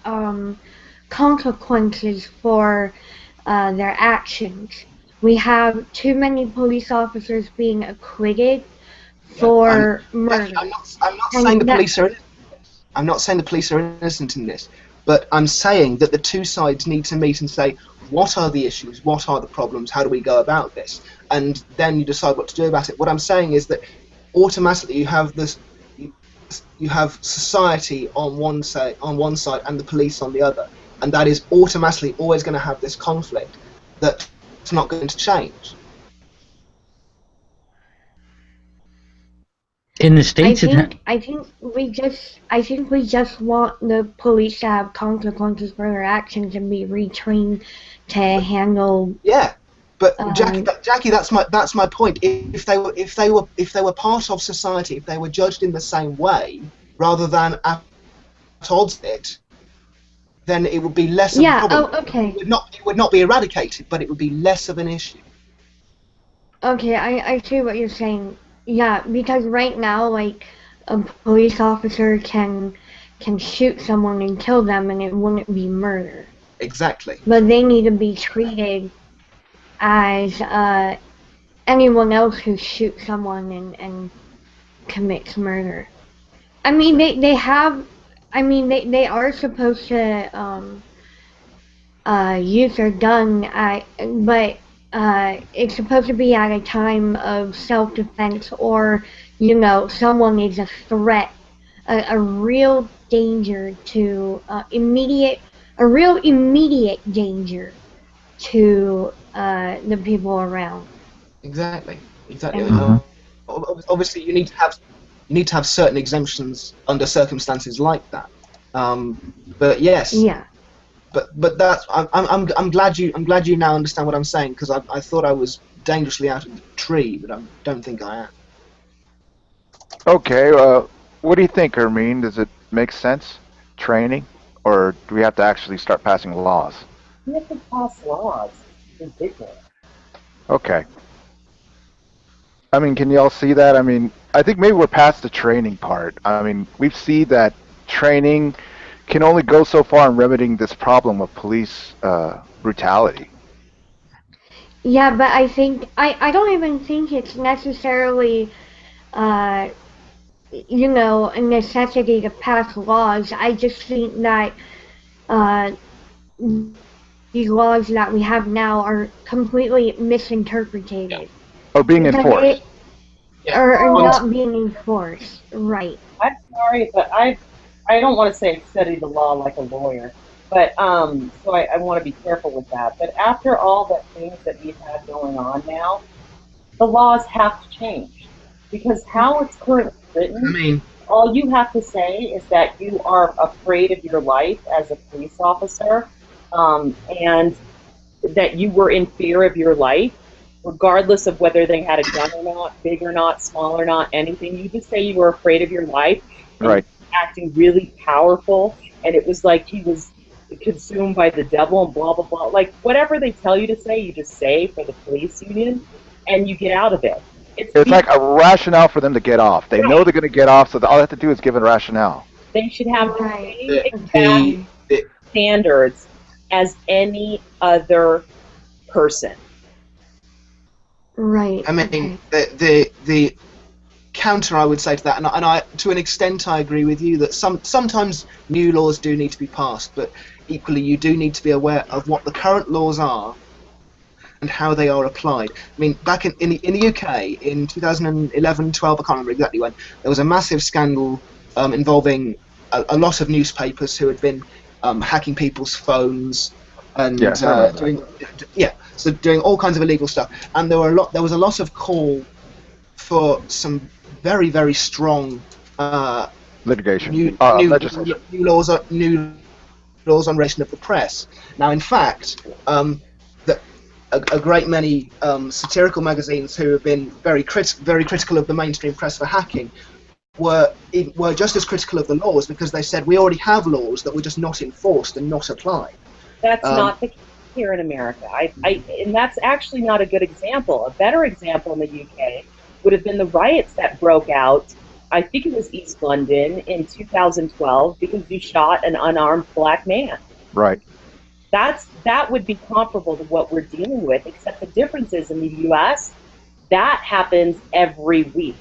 consequences for their actions. We have too many police officers being acquitted for murder. I'm not saying the police are. I'm not saying the police are innocent in this, but I'm saying that the two sides need to meet and say, what are the issues, what are the problems, how do we go about this, and then you decide what to do about it. What I'm saying is that automatically you have this, you have society on one side and the police on the other, and that is automatically always going to have this conflict that's not going to change. In the states, I think we just want the police to have consequences for their actions and be retrained to handle. Yeah, but Jackie, that's my point. If they were part of society, if they were judged in the same way rather than at odds with it, then it would be less of a problem. Oh, okay. It would not be eradicated, but it would be less of an issue. Okay, I see what you're saying. Yeah, because right now, like, a police officer can shoot someone and kill them, and it wouldn't be murder. Exactly. But they need to be treated as anyone else who shoots someone and commits murder. I mean, they are supposed to use their gun, but it's supposed to be at a time of self-defense, or, you know, someone is a threat, a real danger to a real immediate danger to the people around. Exactly. Mm-hmm. Obviously, you need to have certain exemptions under circumstances like that. But yes. Yeah. But that's I'm glad you now understand what I'm saying, because I thought I was dangerously out of the tree, but I don't think I am. Okay. What do you think, Hermine? Does it make sense? Training, or do we have to actually start passing laws? We have to pass laws. It's ridiculous. Okay. I mean, can y'all see that? I mean, I think maybe we're past the training part. I mean, we've seen that training can only go so far in remedying this problem of police brutality. Yeah, but I think I don't even think it's necessarily you know, a necessity to pass laws. I just think that these laws that we have now are completely misinterpreted. Or being enforced. Or not being enforced, right. I'm sorry, but I don't want to say study the law like a lawyer, but so I want to be careful with that. But after all the things that we've had going on now, the laws have to change, because how it's currently written, all you have to say is that you are afraid of your life as a police officer, and that you were in fear of your life, regardless of whether they had a gun or not, big or not, small or not, anything. You just say you were afraid of your life, right? Acting really powerful, and it was like he was consumed by the devil and blah blah blah. Like whatever they tell you to say, you just say for the police union, and you get out of it. It's like a rationale for them to get off. They know they're going to get off, so all they have to do is give a rationale. They should have the same exact standards as any other person. Right. I mean, the counter I would say to that, and I to an extent I agree with you that sometimes new laws do need to be passed, but equally you do need to be aware of what the current laws are and how they are applied. I mean, back in the UK in 2011, 12, I can't remember exactly when, there was a massive scandal involving a lot of newspapers who had been hacking people's phones and doing all kinds of illegal stuff. And there was a lot of call for some very, very strong litigation, new laws on regulation of the press. Now, in fact, a great many satirical magazines who have been very critical of the mainstream press for hacking were just as critical of the laws, because they said we already have laws that were just not enforced and not applied. That's not the case here in America. And that's actually not a good example. A better example in the UK would have been the riots that broke out, I think it was East London in 2012, because you shot an unarmed black man. Right. That would be comparable to what we're dealing with, except the difference is in the U.S., that happens every week.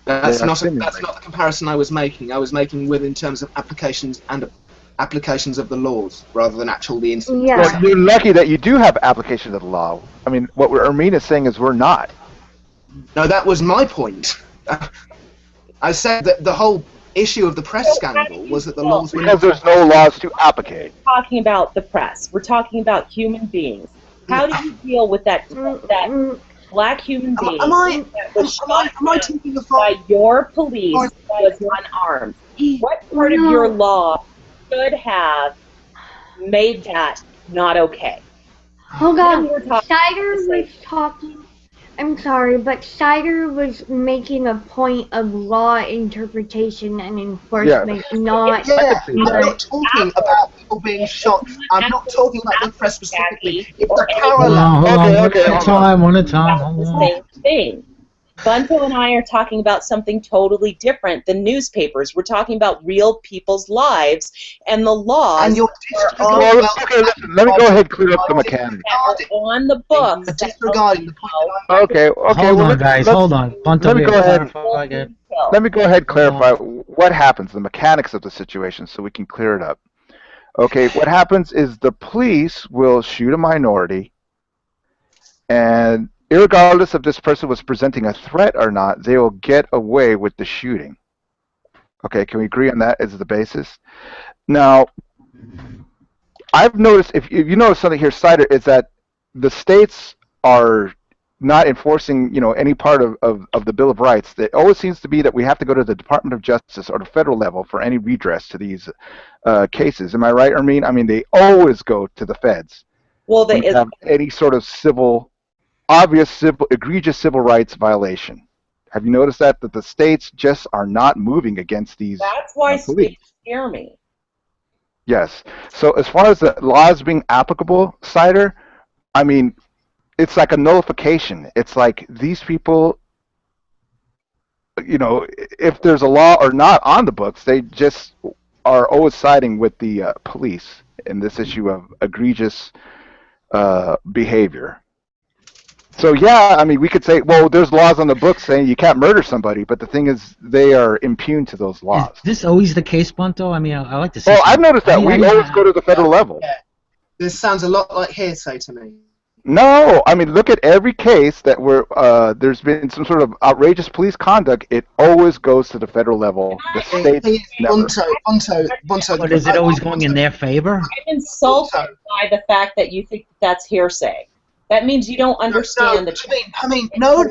That's not the comparison I was making. I was making in terms of applications and applications of the laws rather than the incidents. Yeah. Well, you're lucky that you do have applications of the law. I mean, what Ermine is saying is we're not. No, that was my point. I said that the whole issue of the press scandal was that the laws were... Because there's no laws to applicate. We're talking about the press. We're talking about human beings. How do you deal with that black human being Am I that was shot taking the by your police was unarmed. What part of your law should have made that not okay? Hold on. Cider was talking. I'm sorry, but Cider was making a point of law interpretation and enforcement, not. Yeah, I'm not talking about people being shot. I'm not talking about the press specifically. It's a parallel. One at a time. The same thing. Bunto and I are talking about something totally different than newspapers. We're talking about real people's lives and the laws. And you're okay, listen, let me go ahead and clear up the mechanics. On the books. Disregarding the point that I'm Okay, hold on, guys, hold on. Bunto, let me go ahead. Let me go ahead and Hold clarify what happens, the mechanics of the situation, so we can clear it up. Okay, what happens is the police will shoot a minority, and irregardless if this person was presenting a threat or not, they will get away with the shooting. Okay, can we agree on that as the basis? Now, I've noticed, if you notice something here, Cider, is that the states are not enforcing, any part of the Bill of Rights. It always seems to be that we have to go to the Department of Justice or the federal level for any redress to these cases. Am I right, Armin? I mean, they always go to the feds. Well, they have any sort of egregious civil rights violation. Have you noticed that the states just are not moving against these? That's why police? states scare me. Yes. So as far as the laws being applicable, Cider, I mean, it's like a nullification. It's like these people, if there's a law or not on the books, they just are always siding with the police in this issue of egregious behavior. So yeah, I mean, we could say, well, there's laws on the books saying you can't murder somebody, but the thing is, they are impugned to those laws. Is this always the case, Bunto? I mean, I like to see. Well, I've noticed that we always go to the federal level. Yeah. This sounds a lot like hearsay to me. No, I mean, look at every case that there's been some sort of outrageous police conduct. It always goes to the federal level. The states never. Bunto. But is it always going in their favor? I'm insulted by the fact that you think that's hearsay. That means you don't understand the truth. No.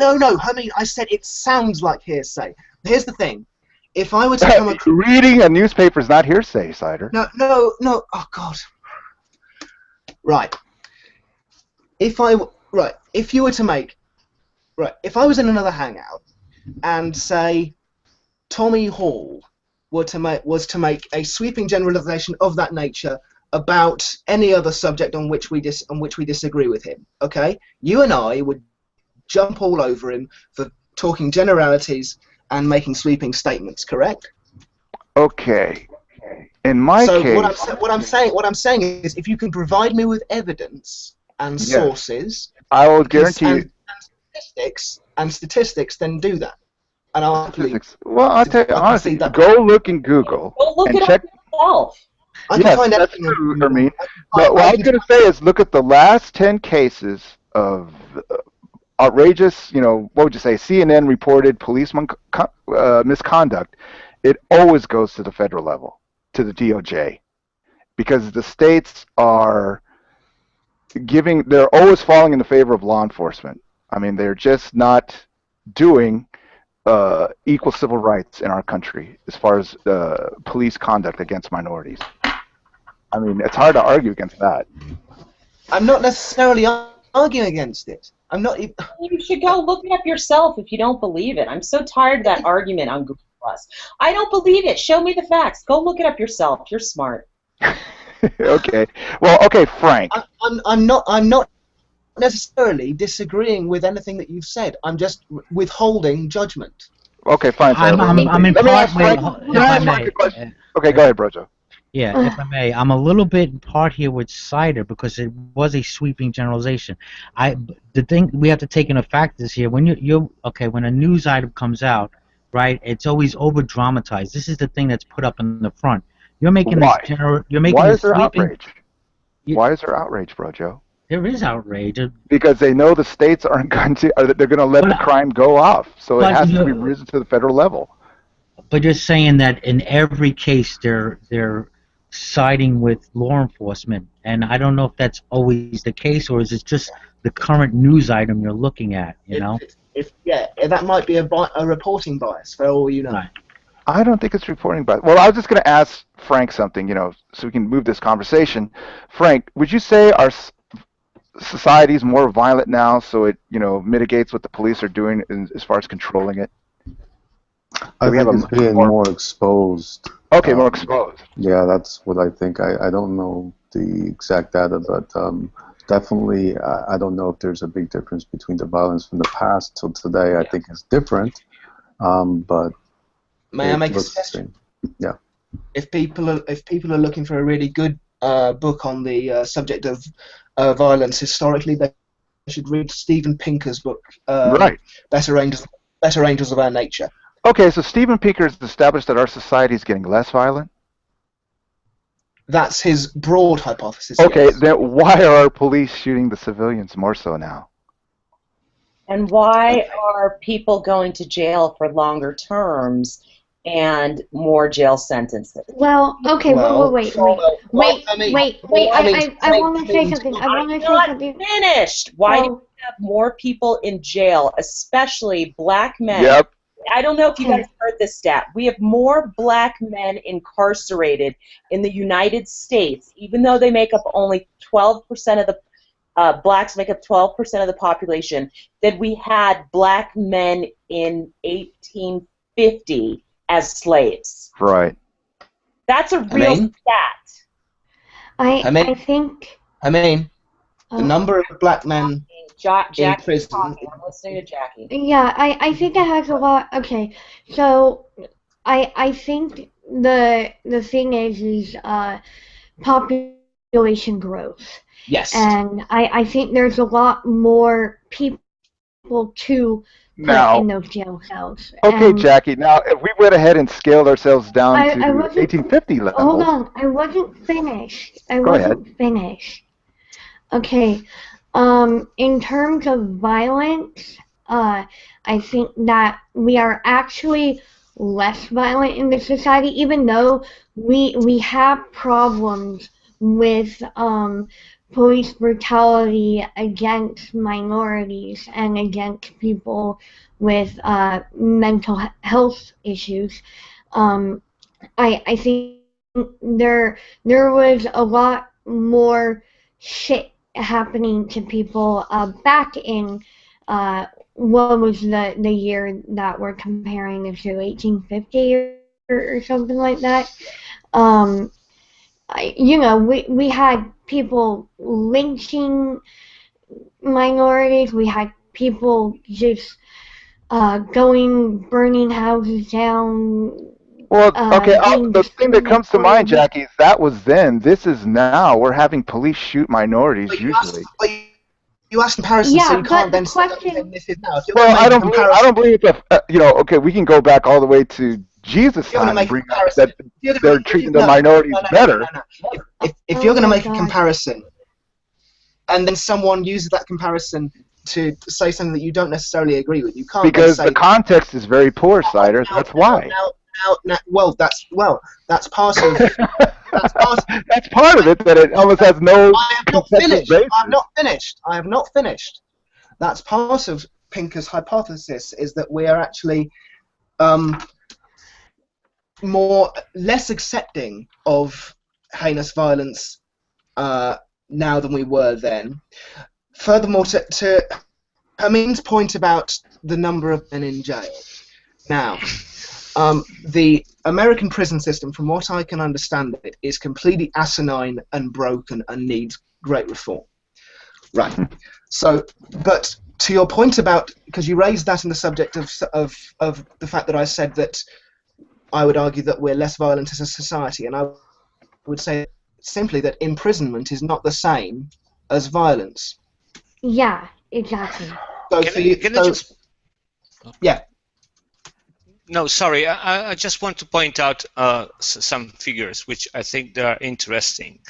I said it sounds like hearsay. Here's the thing. If I were to come across... Reading a newspaper is not hearsay, Cider. No. Oh, God. Right. If you were to make... Right, if I was in another hangout and, say, Tommy Hall was to make a sweeping generalization of that nature about any other subject on which we disagree with him, okay? You and I would jump all over him for talking generalities and making sweeping statements, correct? Okay. In my case, what I'm saying is, if you can provide me with evidence and sources, I will guarantee you, and statistics, then do that. And I'll well, I'll tell you honestly, go look in Google and check. Yourself. I can find that's true, Armin. But what I was going to say is look at the last 10 cases of outrageous, what would you say, CNN reported police misconduct. It always goes to the federal level, to the DOJ, because the states are they're always falling in the favor of law enforcement. I mean, they're just not doing equal civil rights in our country as far as police conduct against minorities. I mean, it's hard to argue against that. I'm not necessarily arguing against it. I'm not. You should go look it up yourself if you don't believe it. I'm so tired of that argument on Google+. I don't believe it. Show me the facts. Go look it up yourself. You're smart. Okay. Well, okay, Frank. I'm not necessarily disagreeing with anything that you've said. I'm just withholding judgment. Okay, fine. I'm in part. Okay, go ahead, Brojo. Yeah, if I may, I'm a little bit in part here with Cider because it was a sweeping generalization. The thing we have to take into fact is here when when a news item comes out, right? It's always over dramatized. This is the thing that's put up in the front. You're making this general. You're making Why is there outrage? Why is there outrage, Brojo? There is outrage because they know the states aren't going to. They're going to let the crime go off, so it has to be risen to the federal level. But you're saying that in every case they're siding with law enforcement, and I don't know if that's always the case, or is it just the current news item you're looking at. That might be a reporting bias for all you know. Right. I don't think it's reporting bias. Well, I was just going to ask Frank something, so we can move this conversation. Frank, would you say our society is more violent now, so it mitigates what the police are doing as far as controlling it? I think it's being more exposed. Okay, more exposed. Yeah, that's what I think. I don't know the exact data, but definitely I don't know if there's a big difference between the violence from the past till today. I think it's different, but may I make a suggestion? Yeah. If people are looking for a really good book on the subject of violence historically, they should read Steven Pinker's book, right. Better Angels of Our Nature. Okay, so Steven Pinker has established that our society is getting less violent? That's his broad hypothesis. Okay, yes. then why are our police shooting the civilians more so now? And why are people going to jail for longer terms and more jail sentences? Well, okay, wait. I want to say something. Finished. Why do we have more people in jail, especially black men? Yep. I don't know if you guys heard this stat. We have more black men incarcerated in the United States, even though they make up only 12% of the blacks make up 12% of the population, that we had black men in 1850 as slaves. Right. That's a real stat. I think. The number of black men in prison. I'm listening to Jackie. Yeah, I think it has a lot. Okay, so I think the thing is population growth. Yes. And I think there's a lot more people to put in those jail cells. Okay, Jackie. Now, if we went ahead and scaled ourselves down to 1850 levels. Hold on, I wasn't finished. Go ahead. Okay. In terms of violence, I think that we are actually less violent in this society, even though we have problems with police brutality against minorities and against people with mental health issues. I think there was a lot more shit happening to people back in what was the year that we're comparing this to, 1850 or something like that. We had people lynching minorities. We had people just burning houses down. Well, okay, the thing that comes to mind, Jackie, is that was then. This is now. We're having police shoot minorities usually. You asked comparison, so you can't then say this is now. Well, I don't believe it's okay, we can go back all the way to Jesus' time and bring up that they're treating the minorities better. If you're going to make a comparison, and then someone uses that comparison to say something that you don't necessarily agree with, you can't. Because the context is very poor, Siders. That's why. That's part of. That's part of it. That it almost has no. I have not finished. I have not finished. That's part of Pinker's hypothesis, is that we are actually less accepting of heinous violence now than we were then. Furthermore, to Hermine's point about the number of men in jail. Now, the American prison system, from what I can understand it, is completely asinine and broken and needs great reform. Right. So, but to your point about, because you raised that in the subject of the fact that I said that I would argue that we're less violent as a society, and I would say simply that imprisonment is not the same as violence. Yeah, exactly. So yeah. No, sorry. I just want to point out some figures which I think they are interesting.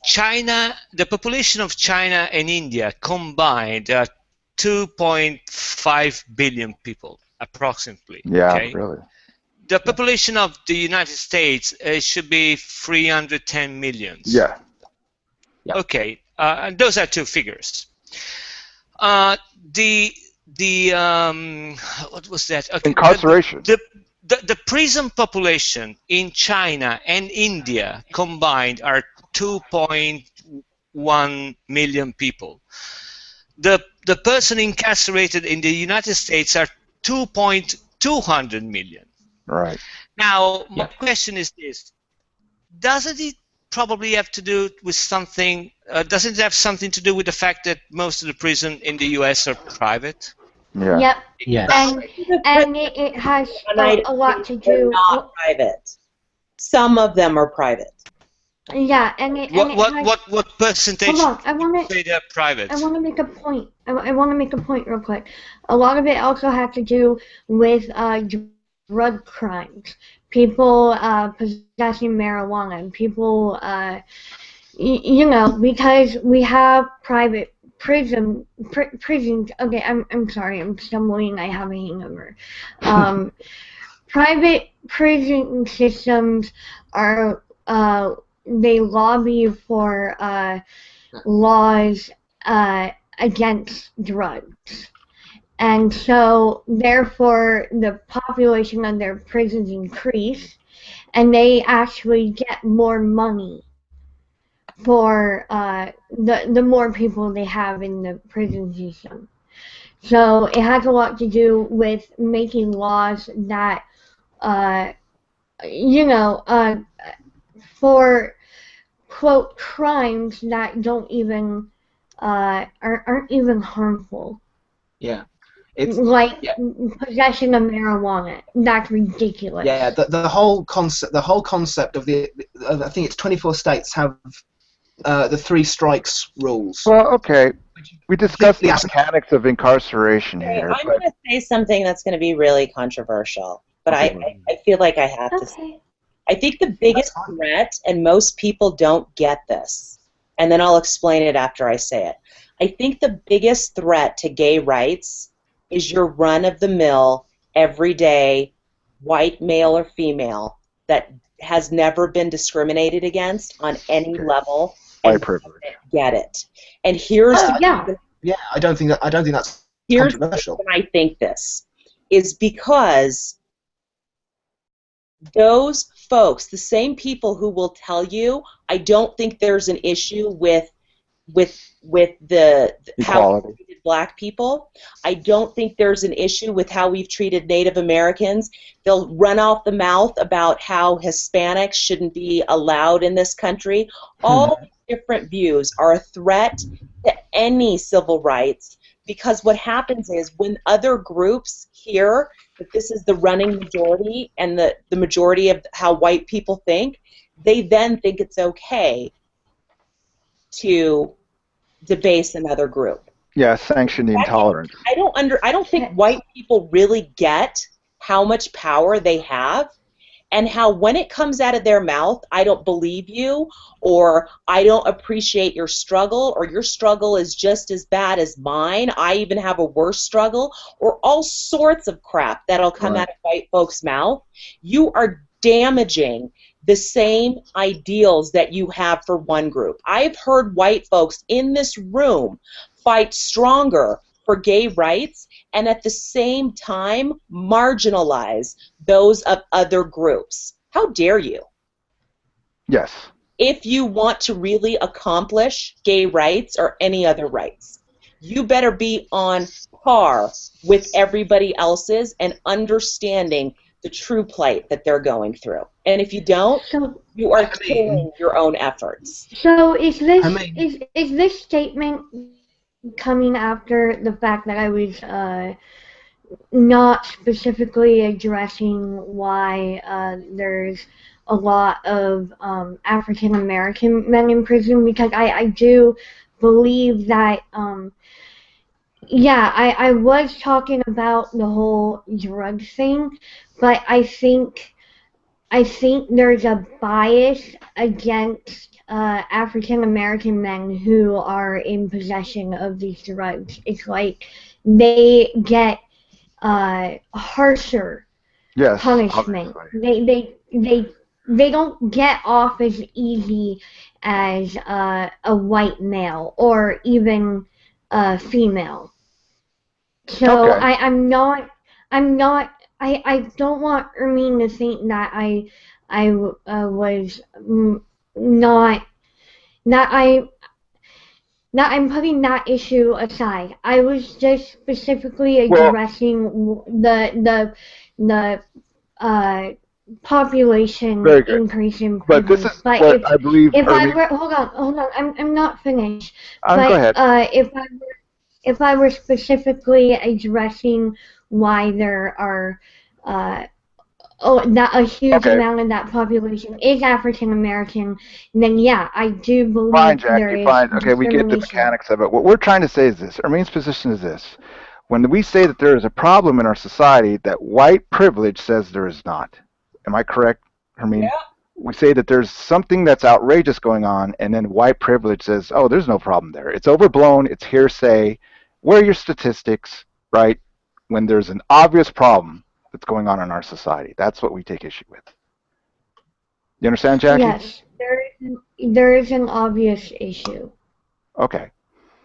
China, the population of China and India combined are 2.5 billion people, approximately. Yeah, okay? Really. The population of the United States should be 310 million. Yeah. Okay, And those are two figures. The what was that? Okay, incarceration. The prison population in China and India combined are 2.1 million people. The person incarcerated in the United States are 2.200 million. Right. Now, my question is this: doesn't it probably have to do with something? Doesn't it have something to do with the fact that most of the prison in the U.S. are private? Yeah. Yep. Yes. And it has a lot to do. Not private. Some of them are private. Yeah, and What percentage? Hold on, I want say they're private? I want to make a point. I want to make a point real quick. A lot of it also has to do with drug crimes. People possessing marijuana, and people, you know, because we have private prisons. Okay, I'm sorry, I'm stumbling. I have a hangover. Private prison systems are they lobby for laws against drugs. And so, therefore, the population of their prisons increase, and they actually get more money for the more people they have in the prison system. So it has a lot to do with making laws that, you know, for quote crimes that don't even aren't even harmful. Yeah. It's like possession of marijuana. That's ridiculous. Yeah, the whole concept of the I think it's 24 states have the 3 strikes rules. Well, okay. We discussed the mechanics of incarceration here. I'm going to say something that's going to be really controversial, but I feel like I have to say. I think the biggest threat, and most people don't get this, and then I'll explain it after I say it. I think the biggest threat to gay rights is your run-of-the-mill, everyday, white male or female that has never been discriminated against on any level. White privilege. Get it. And here's yeah, I don't think that's controversial. When I think this is because those folks, the same people who will tell you, I don't think there's an issue with the how we treated black people. I don't think there's an issue with how we've treated Native Americans. They'll run off the mouth about how Hispanics shouldn't be allowed in this country. All different views are a threat to any civil rights, because what happens is when other groups hear that this is the running majority and the majority of how white people think, they then think it's okay to debase another group. Yeah, sanction the intolerance. I don't think white people really get how much power they have, and how when it comes out of their mouth, I don't believe you, or I don't appreciate your struggle, or your struggle is just as bad as mine, I even have a worse struggle, or all sorts of crap that'll come out of white folks' mouth. You are damaging the same ideals that you have for one group. I've heard white folks in this room fight stronger for gay rights and at the same time marginalize those of other groups. How dare you? Yes. If you want to really accomplish gay rights or any other rights, you better be on par with everybody else's and understanding the true plight that they're going through. And if you don't, you are killing your own efforts. So is this statement coming after the fact that I was not specifically addressing why there's a lot of African American men in prison? Because I do believe that I was talking about the whole drug thing, but I think there's a bias against African American men who are in possession of these drugs. It's like they get harsher punishment. They don't get off as easy as a white male or even a female. So Okay. I don't want Ermine to think that I was not that I'm putting that issue aside. I was just specifically addressing the population very good. increase in But this prisons. is But what I believe. if I were hold on, I'm not finished. Go But ahead. if I were specifically addressing why there are that a huge amount of that population is African American, then yeah, I do believe Fine, there Jackie, is fine. Okay, we get the discrimination. mechanics of it. What we're trying to say is this. Ermine's position is this. When we say that there is a problem in our society that white privilege says there is not. Am I correct, Hermine? Yeah. We say that there's something that's outrageous going on, and then white privilege says, oh, there's no problem there. It's overblown. It's hearsay. Where are your statistics, right? When there's an obvious problem that's going on in our society. That's what we take issue with. You understand, Jackie? Yes, there is an obvious issue. Okay.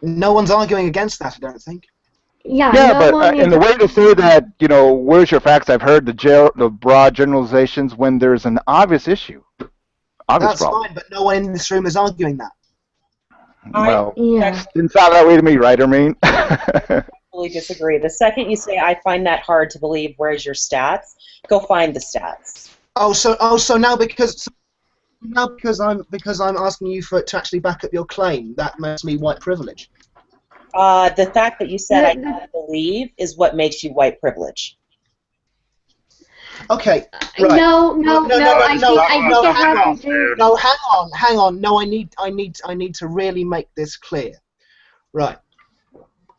No one's arguing against that, I don't think. Yeah, Yeah, no but one in is. the way to say that, where's your facts? I've heard the broad generalizations when there's an obvious issue, obvious That's problem. fine, but no one in this room is arguing that. Well, Yeah. didn't sound that way to me, right, Ermine? Totally disagree. The second you say, I find that hard to believe, where's your stats? Go find the stats. So now because I'm asking you to actually back up your claim, that makes me white privilege. The fact that you said I don't believe is what makes you white privilege. Okay. Right. No, I think it has to do. No, hang on. No, I need to really make this clear. Right.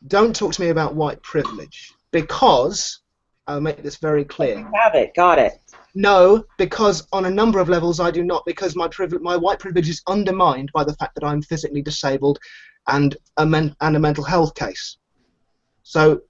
Don't talk to me about white privilege because I'll make this very clear. You have it. Got it. No, because on a number of levels I do not, because my white privilege is undermined by the fact that I'm physically disabled and a mental health case. So,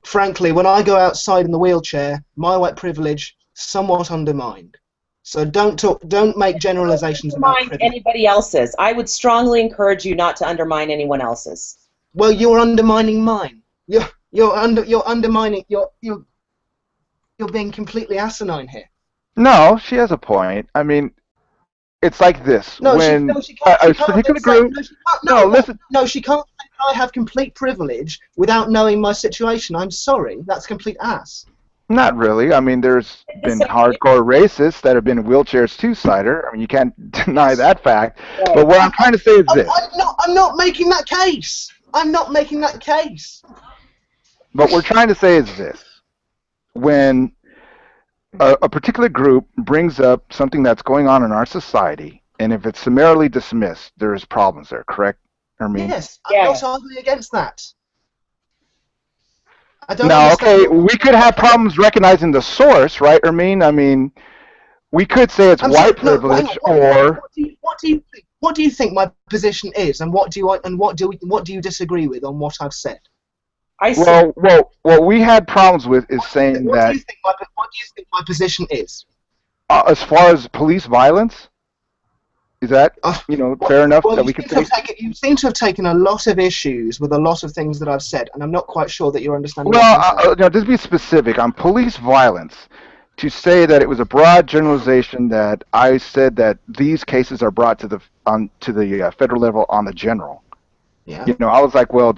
frankly, when I go outside in the wheelchair, my white privilege somewhat undermined. So don't make generalizations about privilege. Anybody else's. I would strongly encourage you not to undermine anyone else's. Well, you're undermining mine. You're undermining. You're being completely asinine here. No, she has a point. I mean, it's like this. No, when she can't. a particular group. Listen. No, she can't say I have complete privilege without knowing my situation. I'm sorry, that's complete ass. Not really. I mean, there's been hardcore racists that have been in wheelchairs too, Cider. I mean, you can't deny that fact. But what I'm trying to say is this. I'm not making that case. I'm not making that case. What we're trying to say is this. When a particular group brings up something that's going on in our society, and if it's summarily dismissed, there is problems there, correct, Hermine? Yes, I'm not arguing against that. I don't now, understand. okay, we could have problems recognizing the source, right, Hermine? I mean, we could say it's white privilege, or what do you think my position is, and what do you disagree with on what I've said? Well, what we had problems with is saying what that. Do you think what do you think my position is? As far as police violence, is that fair enough that we could say? You seem to have taken a lot of issues with a lot of things that I've said, and I'm not quite sure that you're understanding. Well, just to be specific on police violence, to say that it was a broad generalization that I said that these cases are brought to the federal level on the general. Yeah. I was like, well,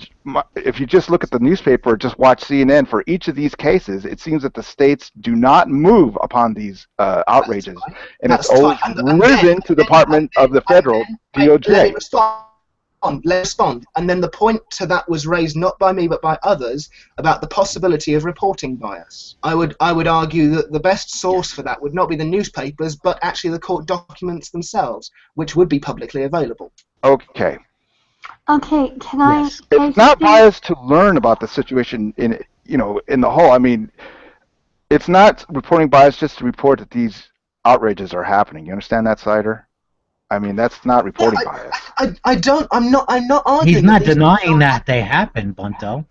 if you just look at the newspaper or just watch CNN for each of these cases, it seems that the states do not move upon these outrages, and it's always risen to the Department of the Federal DOJ. Let me respond. And then the point to that was raised not by me but by others about the possibility of reporting bias. I would argue that the best source for that would not be the newspapers, but actually the court documents themselves, which would be publicly available. Okay. Okay, can I? It's not biased to learn about the situation in the whole. I mean, it's not reporting bias just to report that these outrages are happening. You understand that, Cider? I mean, that's not reporting bias. I'm not arguing. He's not denying that they happen, Bunto.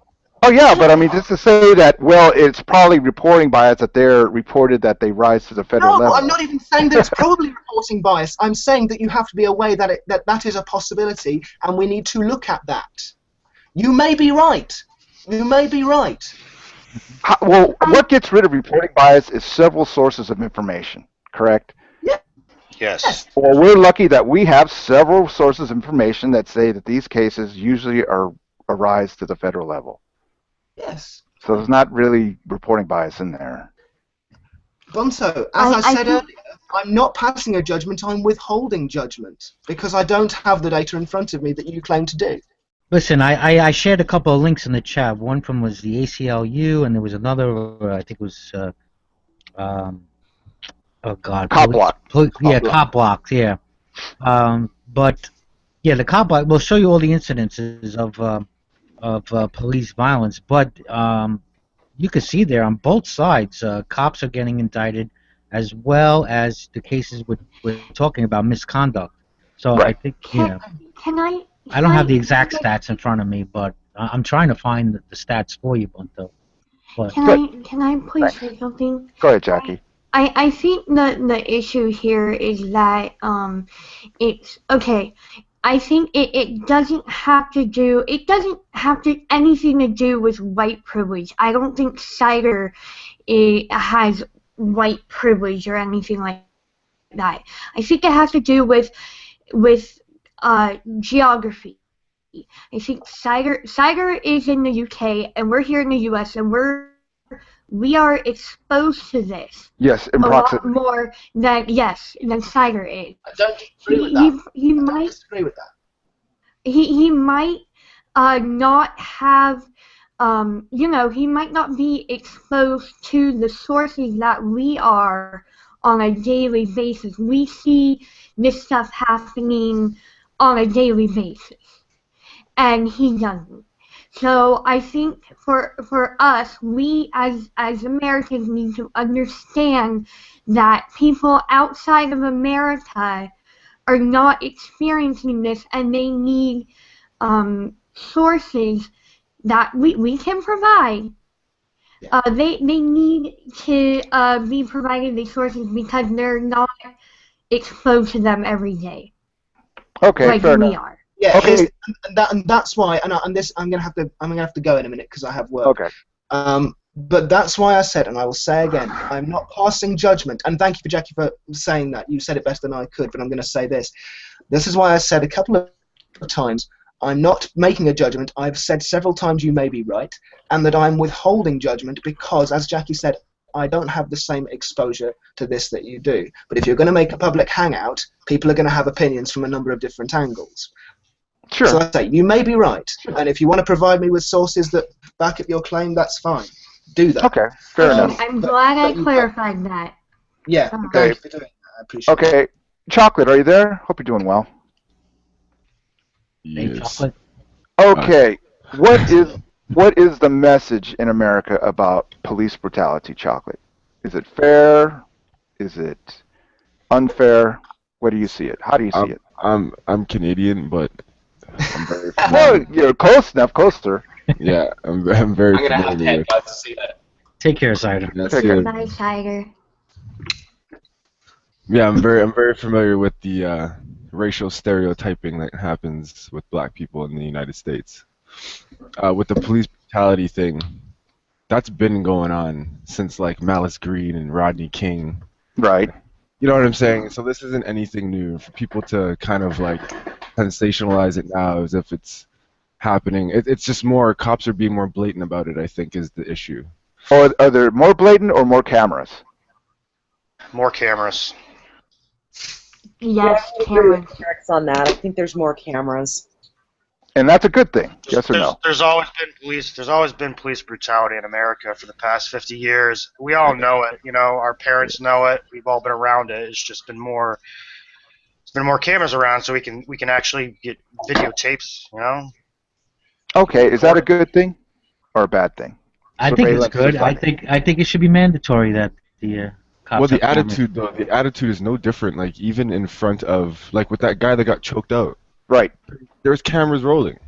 Oh yeah, but I mean, just to say that, well, it's probably reporting bias that they're reported that they rise to the federal level. No, I'm not even saying that it's probably reporting bias. I'm saying that you have to be aware that that is a possibility, and we need to look at that. You may be right. You may be right. Well, what gets rid of reporting bias is several sources of information, correct? Yeah. Yes. Well, we're lucky that we have several sources of information that say that these cases usually arise to the federal level. Yes. So there's not really reporting bias in there. Bunto, as I said earlier, I'm not passing a judgment, I'm withholding judgment, because I don't have the data in front of me that you claim to do. Listen, I shared a couple of links in the chat. One from was the ACLU, and there was another, I think it was, oh God. Cop block. Yeah, cop blocks, yeah. But, yeah, the cop block will show you all the incidences of police violence, but you can see there on both sides, cops are getting indicted, as well as the cases we're talking about misconduct. So right. I think, yeah. I don't have the exact stats in front of me, but I'm trying to find the stats for you, Bunto. Can I please say something? Go ahead, Jackie. I think the issue here is that it's okay. I think it doesn't have anything to do with white privilege. I don't think Cider has white privilege or anything like that. I think it has to do with geography. I think Cider is in the UK and we're here in the US and we are exposed to this. Yes, in proximity. A lot more than Cider is. I don't agree with that. He might disagree with that. He might not have he might not be exposed to the sources that we are on a daily basis. We see this stuff happening on a daily basis, and he doesn't. So I think for us, we as Americans need to understand that people outside of America are not experiencing this, and they need sources that we can provide. They need to be provided these sources because they're not exposed to them every day. Okay, like fair we enough. are. Yeah, okay. and that's why, and this I'm gonna have to go in a minute because I have work. Okay. But that's why I said, and I will say again, I'm not passing judgment. And thank you for Jackie for saying that. You said it better than I could, but I'm going to say this. This is why I said a couple of times, I'm not making a judgment. I've said several times you may be right, and that I'm withholding judgment because, as Jackie said, I don't have the same exposure to this that you do. But if you're going to make a public hangout, people are going to have opinions from a number of different angles. Sure. So I say, you may be right, and if you want to provide me with sources that back up your claim, that's fine. Do that. Okay, fair enough. I'm glad I clarified that. Yeah, okay. Thank you for doing that. I appreciate it. Okay, Chocolate, are you there? Hope you're doing well. Hey, Chocolate. Okay, what is the message in America about police brutality, Chocolate? Is it fair? Is it unfair? Where do you see it? How do you see it? I'm Canadian, but I'm very well, you're close enough, closer. Yeah, I'm very I'm gonna have to familiar head out to see that. Take care, Cider. Bye, Cider. Yeah, I'm very familiar with the racial stereotyping that happens with black people in the United States. With the police brutality thing, that's been going on since like Malice Green and Rodney King. Right. You know what I'm saying? So this isn't anything new. For people to kind of like sensationalize it now as if it's happening, it's just more, cops are being more blatant about it, I think, is the issue. Or are there more blatant or more cameras? More cameras. Yes, yeah, cameras. On that, I think there's more cameras. And that's a good thing, yes or no? There's always been police brutality in America for the past 50 years. We all know it. You know, our parents know it. We've all been around it. It's just been more. There's been more cameras around, so we can actually get videotapes. You know. Okay, is that a good thing or a bad thing? I think it's good. I think it should be mandatory that the cops. Well, the attitude though, the attitude is no different. Like even in front of, like with that guy that got choked out. Right. There's cameras rolling.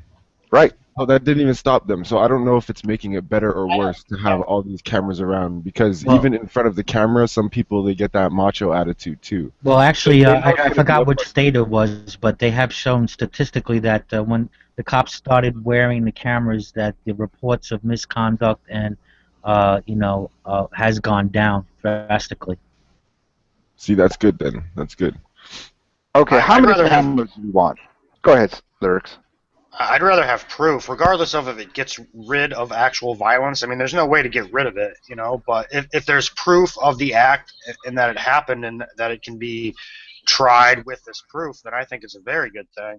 Right. So that didn't even stop them. So I don't know if it's making it better or worse to have all these cameras around, because even in front of the camera, some people, they get that macho attitude too. Well, actually, They know it's I gonna be forgot which uploaded. state it was, but they have shown statistically that when the cops started wearing the cameras, that the reports of misconduct and has gone down drastically. See, that's good then. That's good. Okay, how I'd many rather have cameras do you want? Go ahead, Lyrics. I'd rather have proof, regardless of if it gets rid of actual violence. I mean, there's no way to get rid of it, you know. But if there's proof of the act and that it happened and that it can be tried with this proof, then I think it's a very good thing.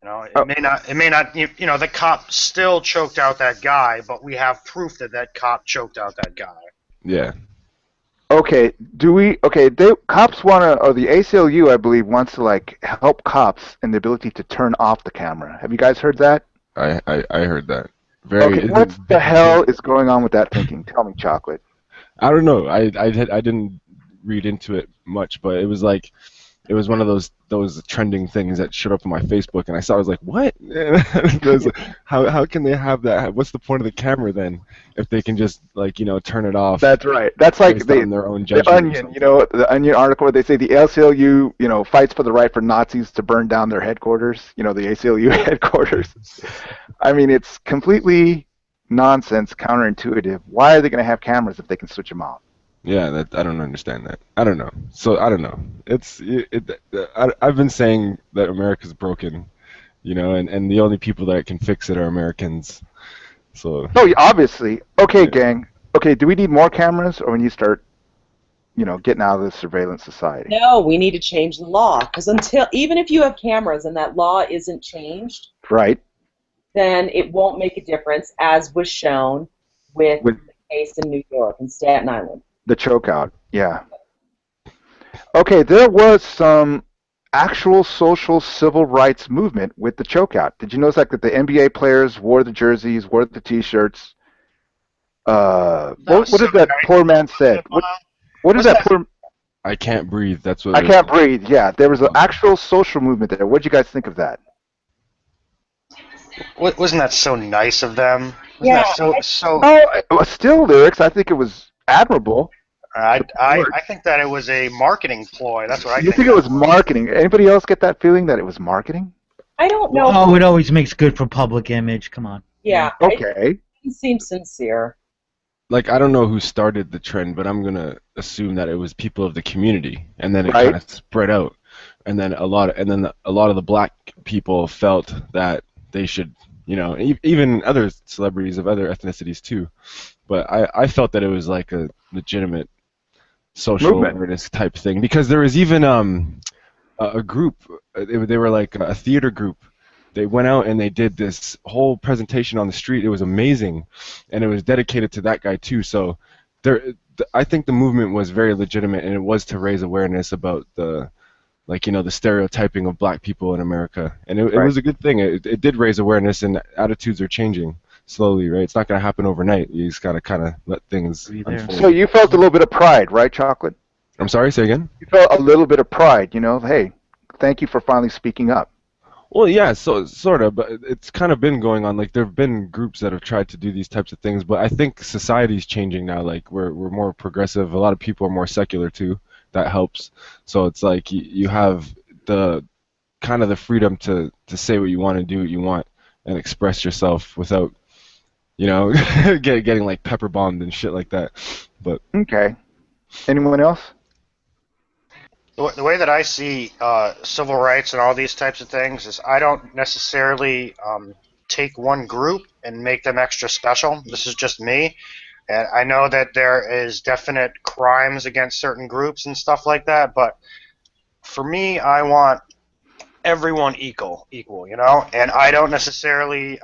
You know, it may not. You know, the cop still choked out that guy, but we have proof that that cop choked out that guy. Yeah. Okay, cops want to, or the ACLU, I believe, wants to like help cops in the ability to turn off the camera. Have you guys heard that? I heard that. Okay, what the hell is going on with that thinking? Tell me, Chocolate. I don't know. I didn't read into it much, but it was like, it was one of those trending things that showed up on my Facebook, and I saw. I was like, what? How can they have that? What's the point of the camera then, if they can just turn it off? That's right. That's like their own the Onion. The Onion article where they say the ACLU, fights for the right for Nazis to burn down their headquarters. The ACLU headquarters. I mean, it's completely nonsense, counterintuitive. Why are they going to have cameras if they can switch them off? Yeah, I don't understand that. I don't know. So I don't know. I've been saying that America's broken, and the only people that can fix it are Americans. So. Oh, yeah, obviously. Okay, yeah. Gang. Okay, do we need more cameras, or we need to start, getting out of this surveillance society? No, we need to change the law, because even if you have cameras and that law isn't changed, right, then it won't make a difference, as was shown with the case in New York and Staten Island. The chokeout, yeah. Okay, there was some actual social civil rights movement with the chokeout. Did you notice that the NBA players wore the jerseys, wore the T-shirts? What did that poor man said? What is that poor? I can't breathe. That's what. I can't breathe. Yeah, there was an actual social movement there. What did you guys think of that? Wasn't that so nice of them? Wasn't yeah. That so. Oh, still, Lyrics. I think it was admirable. I think that it was a marketing ploy. That's what I think. You think it was marketing? Anybody else get that feeling that it was marketing? I don't know. Oh, it always makes good for public image. Come on. Yeah. Okay. It seems sincere. Like, I don't know who started the trend, but I'm gonna assume that it was people of the community, and then it kind of spread out, and then a lot of the black people felt that they should, even other celebrities of other ethnicities too. But I felt that it was like a legitimate social awareness type thing, because there was even a group. They were like a theater group. They went out and they did this whole presentation on the street. It was amazing, and it was dedicated to that guy too. So I think the movement was very legitimate, and it was to raise awareness about the stereotyping of black people in America, and it was a good thing. It did raise awareness, and attitudes are changing slowly, right? It's not going to happen overnight. You just got to kind of let things unfold. So you felt a little bit of pride, right, Chocolate? I'm sorry, say again? You felt a little bit of pride, hey, thank you for finally speaking up. Well, yeah, so sort of, but it's kind of been going on. Like, there have been groups that have tried to do these types of things, but I think society's changing now. Like, we're more progressive. A lot of people are more secular too. That helps. So it's like you have the kind of the freedom to say what you want and do what you want and express yourself without, getting like pepper bombed and shit like that. But okay. Anyone else? The way that I see civil rights and all these types of things is I don't necessarily take one group and make them extra special. This is just me. And I know that there is definite crimes against certain groups and stuff like that, but for me, I want everyone equal, and I don't necessarily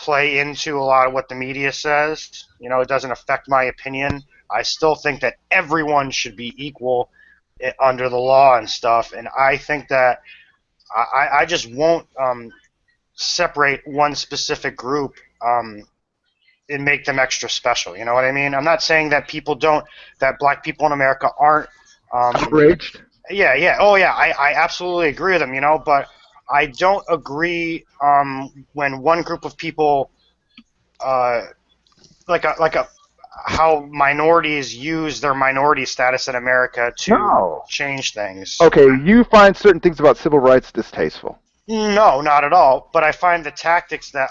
play into a lot of what the media says. It doesn't affect my opinion. I still think that everyone should be equal under the law and stuff, and I think that I just won't separate one specific group and make them extra special. You know what I mean? I'm not saying that that black people in America aren't outraged. Yeah. Oh, yeah. I absolutely agree with them. But I don't agree when one group of people, how minorities use their minority status in America to change things. Okay, you find certain things about civil rights distasteful. No, not at all. But I find the tactics that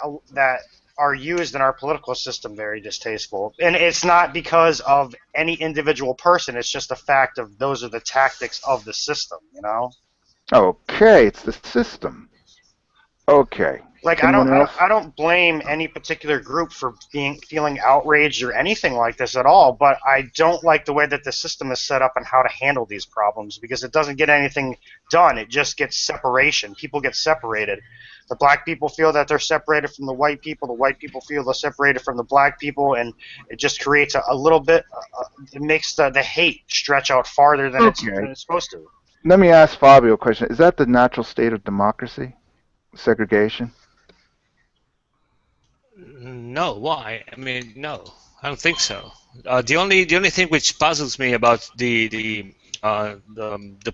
are used in our political system very distasteful. And it's not because of any individual person. It's just a fact of those are the tactics of the system, you know? Okay, it's the system. Okay. Like I don't blame any particular group for feeling outraged or anything like this at all, but I don't like the way that the system is set up and how to handle these problems because it doesn't get anything done. It just gets separation. People get separated. The black people feel that they're separated from the white people. The white people feel they're separated from the black people, and it just creates a little bit. It makes the hate stretch out farther than it's supposed to. Let me ask Fabio a question. Is that the natural state of democracy? Segregation? No, why? I mean, no, I don't think so. The only thing which puzzles me about the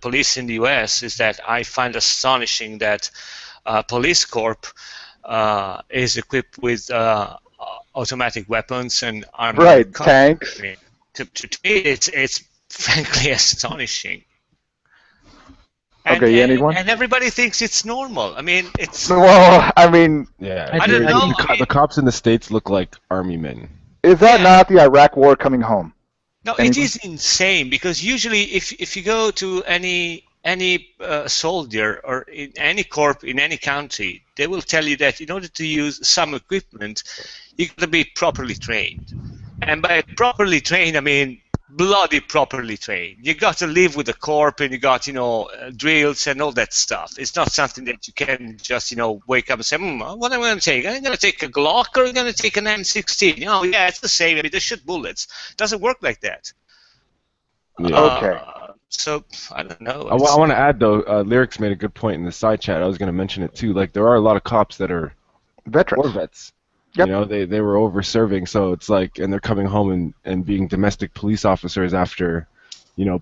police in the U.S. is that I find astonishing that police corp is equipped with automatic weapons and armored right, cars. Tanks. I mean, to me, it's frankly astonishing. Okay, anyone? And everybody thinks it's normal. I mean, it's. Well, I mean. Yeah. I don't know. The cops in the States look like army men. Is that not the Iraq War coming home? No, it is insane because usually if you go to any soldier or in any corp in any country, they will tell you that in order to use some equipment, you got to be properly trained. And by properly trained, I mean bloody properly trained. You got to live with the corp, and you got drills and all that stuff. It's not something that you can just wake up and say, what am I going to take? I'm going to take a Glock or I'm going to take an M16. Yeah, it's the same. I mean, they shoot bullets. It doesn't work like that. Yeah. Okay. So I don't know. I want to add though. Lyrics made a good point in the side chat. I was going to mention it too. Like there are a lot of cops that are veterans. War vets. Yep. They were over serving, so it's like, and they're coming home and being domestic police officers after,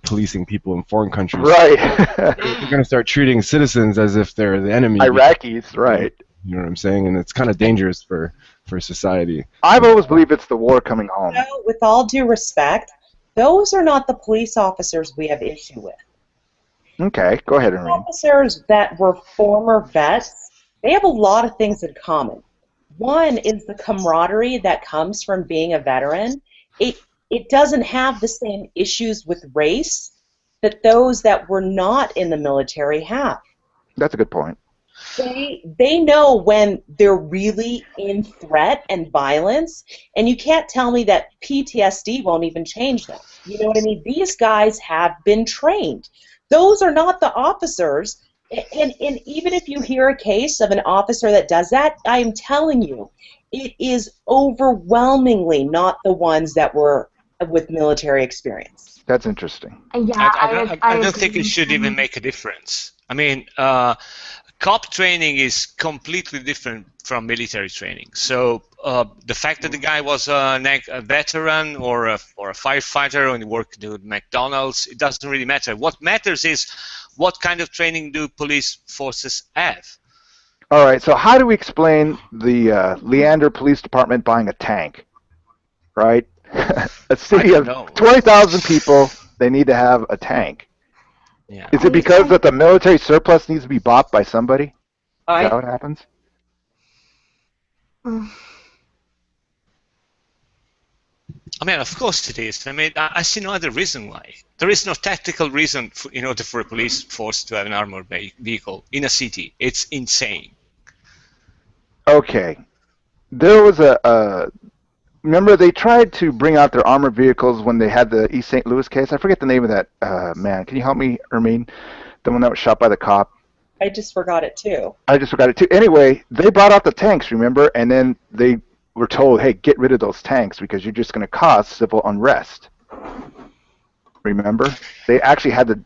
policing people in foreign countries. Right. They're going to start treating citizens as if they're the enemy. Iraqis, right. You know what I'm saying? And it's kind of dangerous for society. I've always believed it's the war coming home. With all due respect, those are not the police officers we have issue with. Okay, go ahead, Irene. Officers that were former vets, they have a lot of things in common. One is the camaraderie that comes from being a veteran. It doesn't have the same issues with race that those that were not in the military have. That's a good point. They know when they're really in threat and violence, and you can't tell me that PTSD won't even change them. You know what I mean? These guys have been trained. Those are not the officers. And even if you hear a case of an officer that does that, I am telling you, it is overwhelmingly not the ones that were with military experience. That's interesting. Yeah, I don't think it should even make a difference. I mean, cop training is completely different from military training. So the fact that the guy was a veteran or a firefighter and he worked at McDonald's, it doesn't really matter. What matters is what kind of training do police forces have? All right, so how do we explain the Leander Police Department buying a tank, right? A city of 20,000 people, they need to have a tank. Yeah. Is it because that the military surplus needs to be bought by somebody? Is that how it happens? I mean, of course it is. I mean, I see no other reason why. There is no tactical reason in order for a police force to have an armored vehicle in a city. It's insane. Okay. There was remember they tried to bring out their armored vehicles when they had the East St. Louis case? I forget the name of that man. Can you help me, Ermine? The one that was shot by the cop. I just forgot it too. I just forgot it too. Anyway, they brought out the tanks, remember? And then they were told, hey, get rid of those tanks because you're just going to cause civil unrest. Remember? They actually had to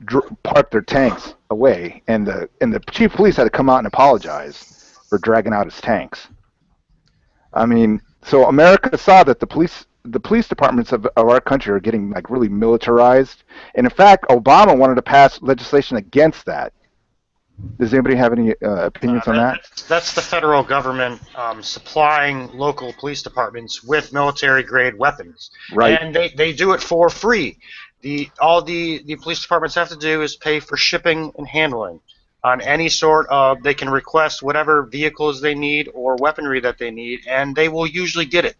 park their tanks away, and the chief of police had to come out and apologize for dragging out his tanks. I mean, so America saw that the police departments of our country are getting like really militarized, and in fact, Obama wanted to pass legislation against that. Does anybody have any opinions on that? That's the federal government supplying local police departments with military-grade weapons. Right. And they do it for free. All the police departments have to do is pay for shipping and handling on any sort of, they can request whatever vehicles they need or weaponry that they need, and they will usually get it.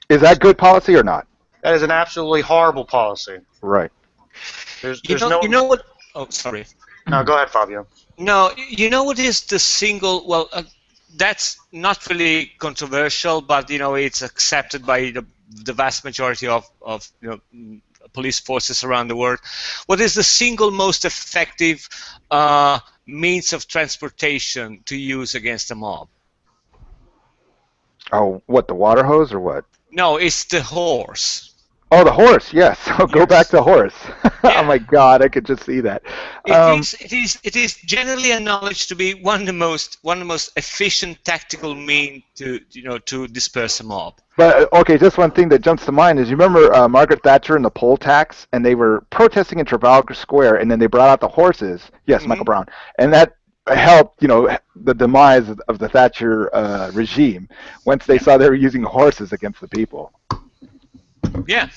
Is that good policy or not? That is an absolutely horrible policy. Right. You know what? Oh, sorry. No, go ahead, Fabio. No, you know what is the single? Well, that's not really controversial, but it's accepted by the vast majority of police forces around the world. What is the single most effective means of transportation to use against a mob? Oh, what, the water hose or what? No, it's the horse. Oh, the horse, yes. Go back to horse. Oh my God, I could just see that. It is generally acknowledged to be one of the most efficient tactical means to disperse a mob. But okay, just one thing that jumps to mind is you remember Margaret Thatcher and the poll tax, and they were protesting in Trafalgar Square, and then they brought out the horses. Yes, Michael Brown, and that helped the demise of the Thatcher regime once they saw they were using horses against the people. Yeah.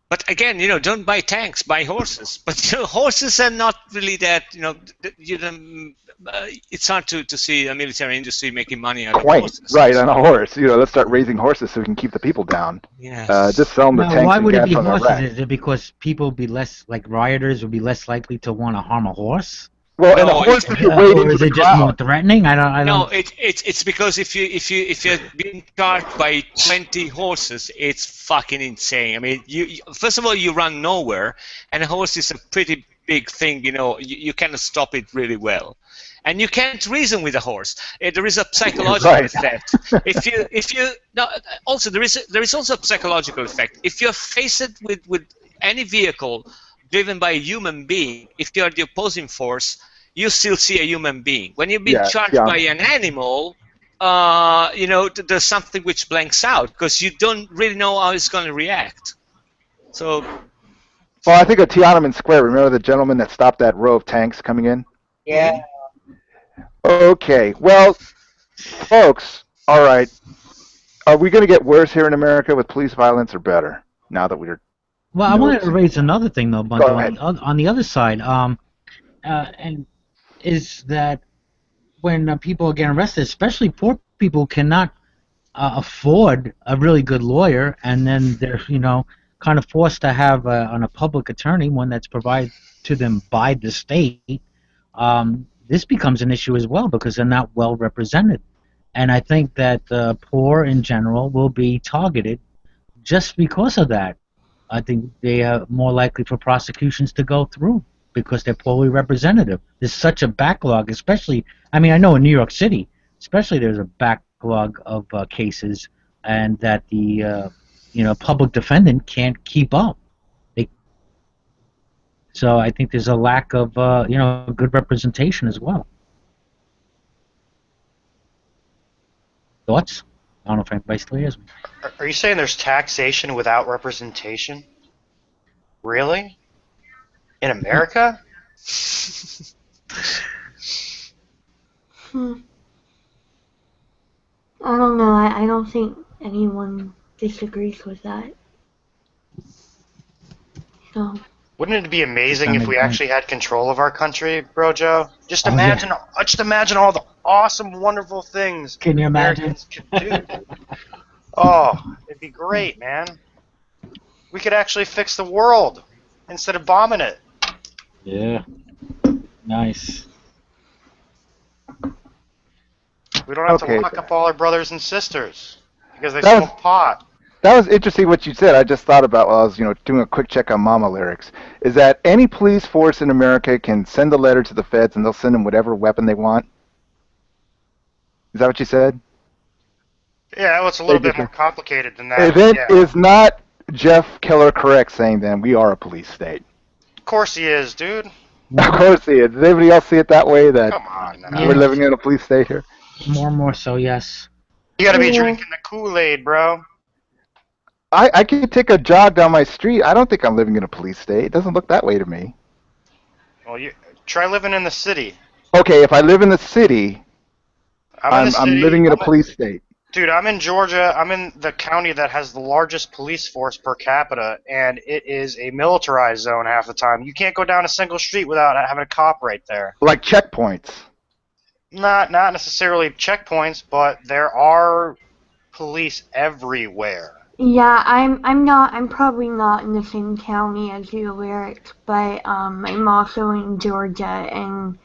But again, don't buy tanks, buy horses. But horses are not really that. It's hard to see a military industry making money out of horses. Right, on a horse. Let's start raising horses so we can keep the people down. Yeah. Just sell them the tanks. Why would it be on horses? Is it because people would be less, like rioters, would be less likely to want to harm a horse? Well, and a horse if you're waiting. Or is it just more threatening? I don't. No, it's because if you're being charged by 20 horses, it's fucking insane. I mean, you first of all you run nowhere, and a horse is a pretty big thing. You cannot stop it really well, and you can't reason with a horse. There is a psychological effect. Also there is also a psychological effect. If you're faced with any vehicle driven by a human being, if you are the opposing force, you still see a human being. When you've been charged by an animal, there's something which blanks out because you don't really know how it's going to react. So. Well, I think of Tiananmen Square. Remember the gentleman that stopped that row of tanks coming in? Yeah. Okay. Well, folks, all right. Are we going to get worse here in America with police violence or better now that we're... Well, I wanted to raise another thing, though, Bunto, on the other side, and is that when people are getting arrested, especially poor people cannot afford a really good lawyer, and then they're, kind of forced to have on a public attorney, one that's provided to them by the state, this becomes an issue as well because they're not well represented. And I think that poor in general will be targeted just because of that. I think they are more likely for prosecutions to go through because they're poorly representative. There's such a backlog, especially, I know in New York City, especially there's a backlog of cases, and that the public defendant can't keep up. So I think there's a lack of good representation as well. Thoughts? I don't know if anybody still hears me. Are you saying there's taxation without representation? Really? In America? I don't know. I don't think anyone disagrees with that. So. Wouldn't it be amazing if we actually had control of our country, bro, Joe? Just imagine all the awesome, wonderful things Can you imagine? Americans could do. Oh, it'd be great, man. We could actually fix the world instead of bombing it. Yeah. Nice. We don't have to lock up all our brothers and sisters because they smoke pot. That was interesting what you said. I just thought about while I was, doing a quick check on Mama lyrics. Is that any police force in America can send a letter to the feds and they'll send them whatever weapon they want? Is that what you said? Yeah, well, it's a little bit more complicated than that. Is not Jeff Keller correct saying then we are a police state? Of course he is, dude. Of course he is. Does anybody else see it that way, that Come on, now. we're living in a police state here? More and more so, yes. You gotta be drinking the Kool-Aid, bro. I can take a jog down my street. I don't think I'm living in a police state. It doesn't look that way to me. Well, you try living in the city. Okay, if I live in the city, I'm in the city. I'm living in a police state. Dude, I'm in Georgia. I'm in the county that has the largest police force per capita, and it is a militarized zone half the time. You can't go down a single street without having a cop right there. Like checkpoints. Not necessarily checkpoints, but there are police everywhere. Yeah, I'm probably not in the same county as you, Lyric, but I'm also in Georgia, and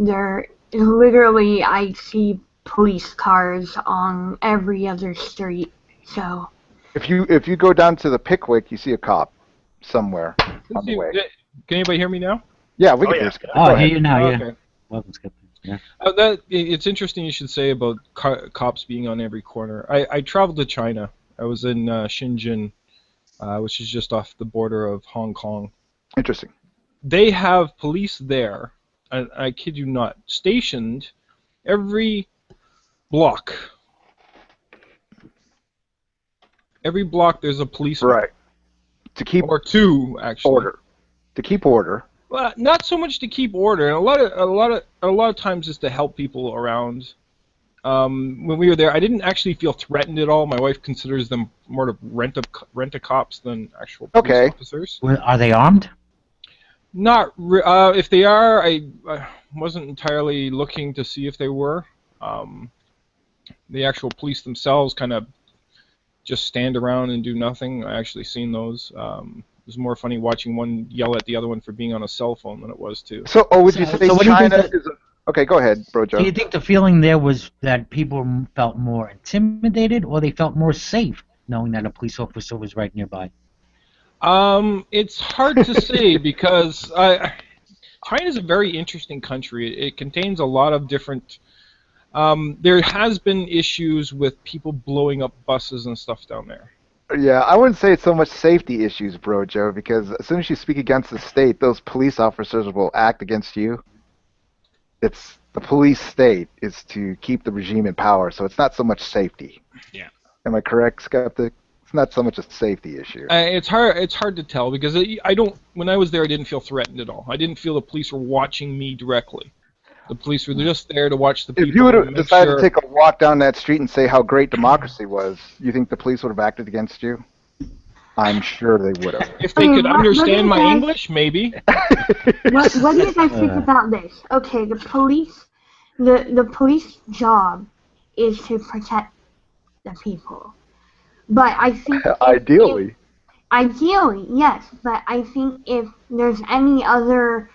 there literally I see police cars on every other street. So If you go down to the Pickwick, you see a cop somewhere on the way. Can anybody hear me now? Yeah, we can hear you. Oh, I hear you now. Yeah. Okay. Welcome, Skip. Yeah. It's interesting you should say about cops being on every corner. I traveled to China. I was in Shenzhen, which is just off the border of Hong Kong. Interesting. They have police there, and I kid you not, stationed every block. Every block there's a policeman. Right. To keep or two actually. Order. To keep order. Well, not so much to keep order, and a lot of times it's to help people around. When we were there, I didn't actually feel threatened at all. My wife considers them more of rent a cops than actual police officers. Well, are they armed? Not if they are, I wasn't entirely looking to see if they were. The actual police themselves kind of just stand around and do nothing. I actually seen those. It was more funny watching one yell at the other one for being on a cell phone than it was to. So, would you say China is a... Okay, go ahead, Bro Joe. Do you think the feeling there was that people felt more intimidated, or they felt more safe knowing that a police officer was right nearby? It's hard to say because China's a very interesting country. It contains a lot of different... there has been issues with people blowing up buses and stuff down there. Yeah, I wouldn't say it's so much safety issues, Bro Joe, because as soon as you speak against the state, those police officers will act against you. It's the police state is to keep the regime in power, so it's not so much safety. Yeah. Am I correct, Skeptic? It's not so much a safety issue. It's hard to tell because when I was there, I didn't feel threatened at all. I didn't feel the police were watching me directly. The police were just there to watch the people. If you would have decided to take a walk down that street and say how great democracy was, you think the police would have acted against you? I'm sure they would have. If they could understand my English, maybe. What do you guys think about this? Okay, the police job is to protect the people, but I think ideally, yes. But I think if there's any other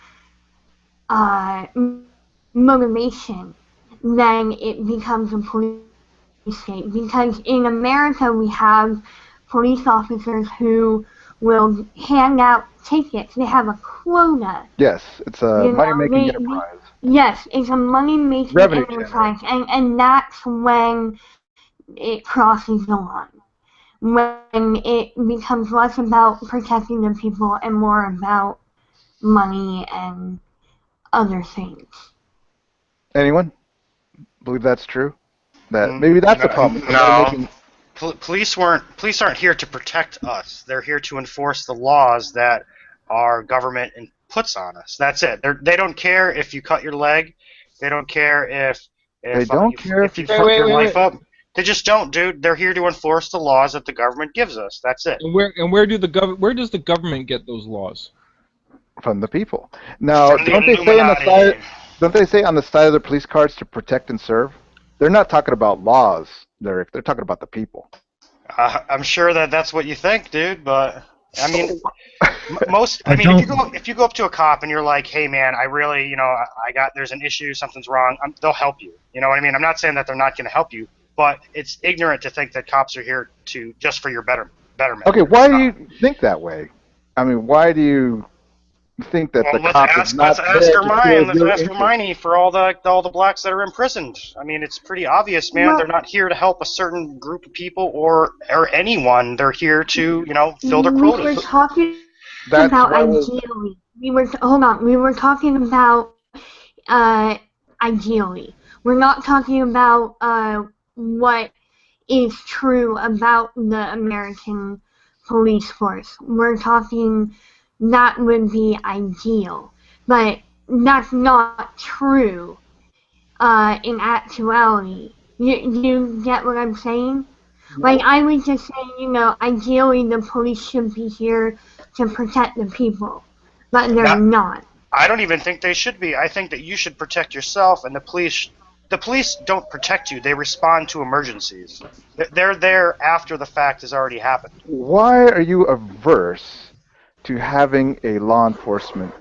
motivation, then it becomes a police state. Because in America we have police officers who will hand out tickets. They have a quota. Yes, it's a money-making enterprise. Yes, it's a money-making enterprise, and that's when it crosses the line. When it becomes less about protecting the people and more about money and other things. Anyone believe that's true? That maybe that's the problem. No. Police aren't here to protect us. They're here to enforce the laws that our government puts on us. That's it. They don't care if you cut your leg. They don't care if you fuck your life up. They just don't, dude. They're here to enforce the laws that the government gives us. That's it. And where does the government get those laws? From the people. Now, don't they say on the side of the police cars to protect and serve? They're not talking about laws. They're talking about the people. I'm sure that's what you think, dude. But I mean, if you go up to a cop and you're like, "Hey, man, I really, there's an issue, something's wrong," they'll help you. You know what I mean? I'm not saying that they're not going to help you, but it's ignorant to think that cops are here just for your betterment. Okay, why do you think that way? I mean, why do you think that the cop is not there to serve Let's ask Hermione for all the blacks that are imprisoned. I mean, it's pretty obvious, man. They're not here to help a certain group of people or anyone. They're here to, fill their quotas. We were talking about ideally. We were talking about ideally. We're not talking about what is true about the American police force. We're talking that would be ideal. But that's not true in actuality. You get what I'm saying? Like, I was just saying, you know, ideally the police should be here to protect the people, but they're not. I don't even think they should be. I think that you should protect yourself, and the police don't protect you. They respond to emergencies. They're there after the fact has already happened. Why are you averse to having a law enforcement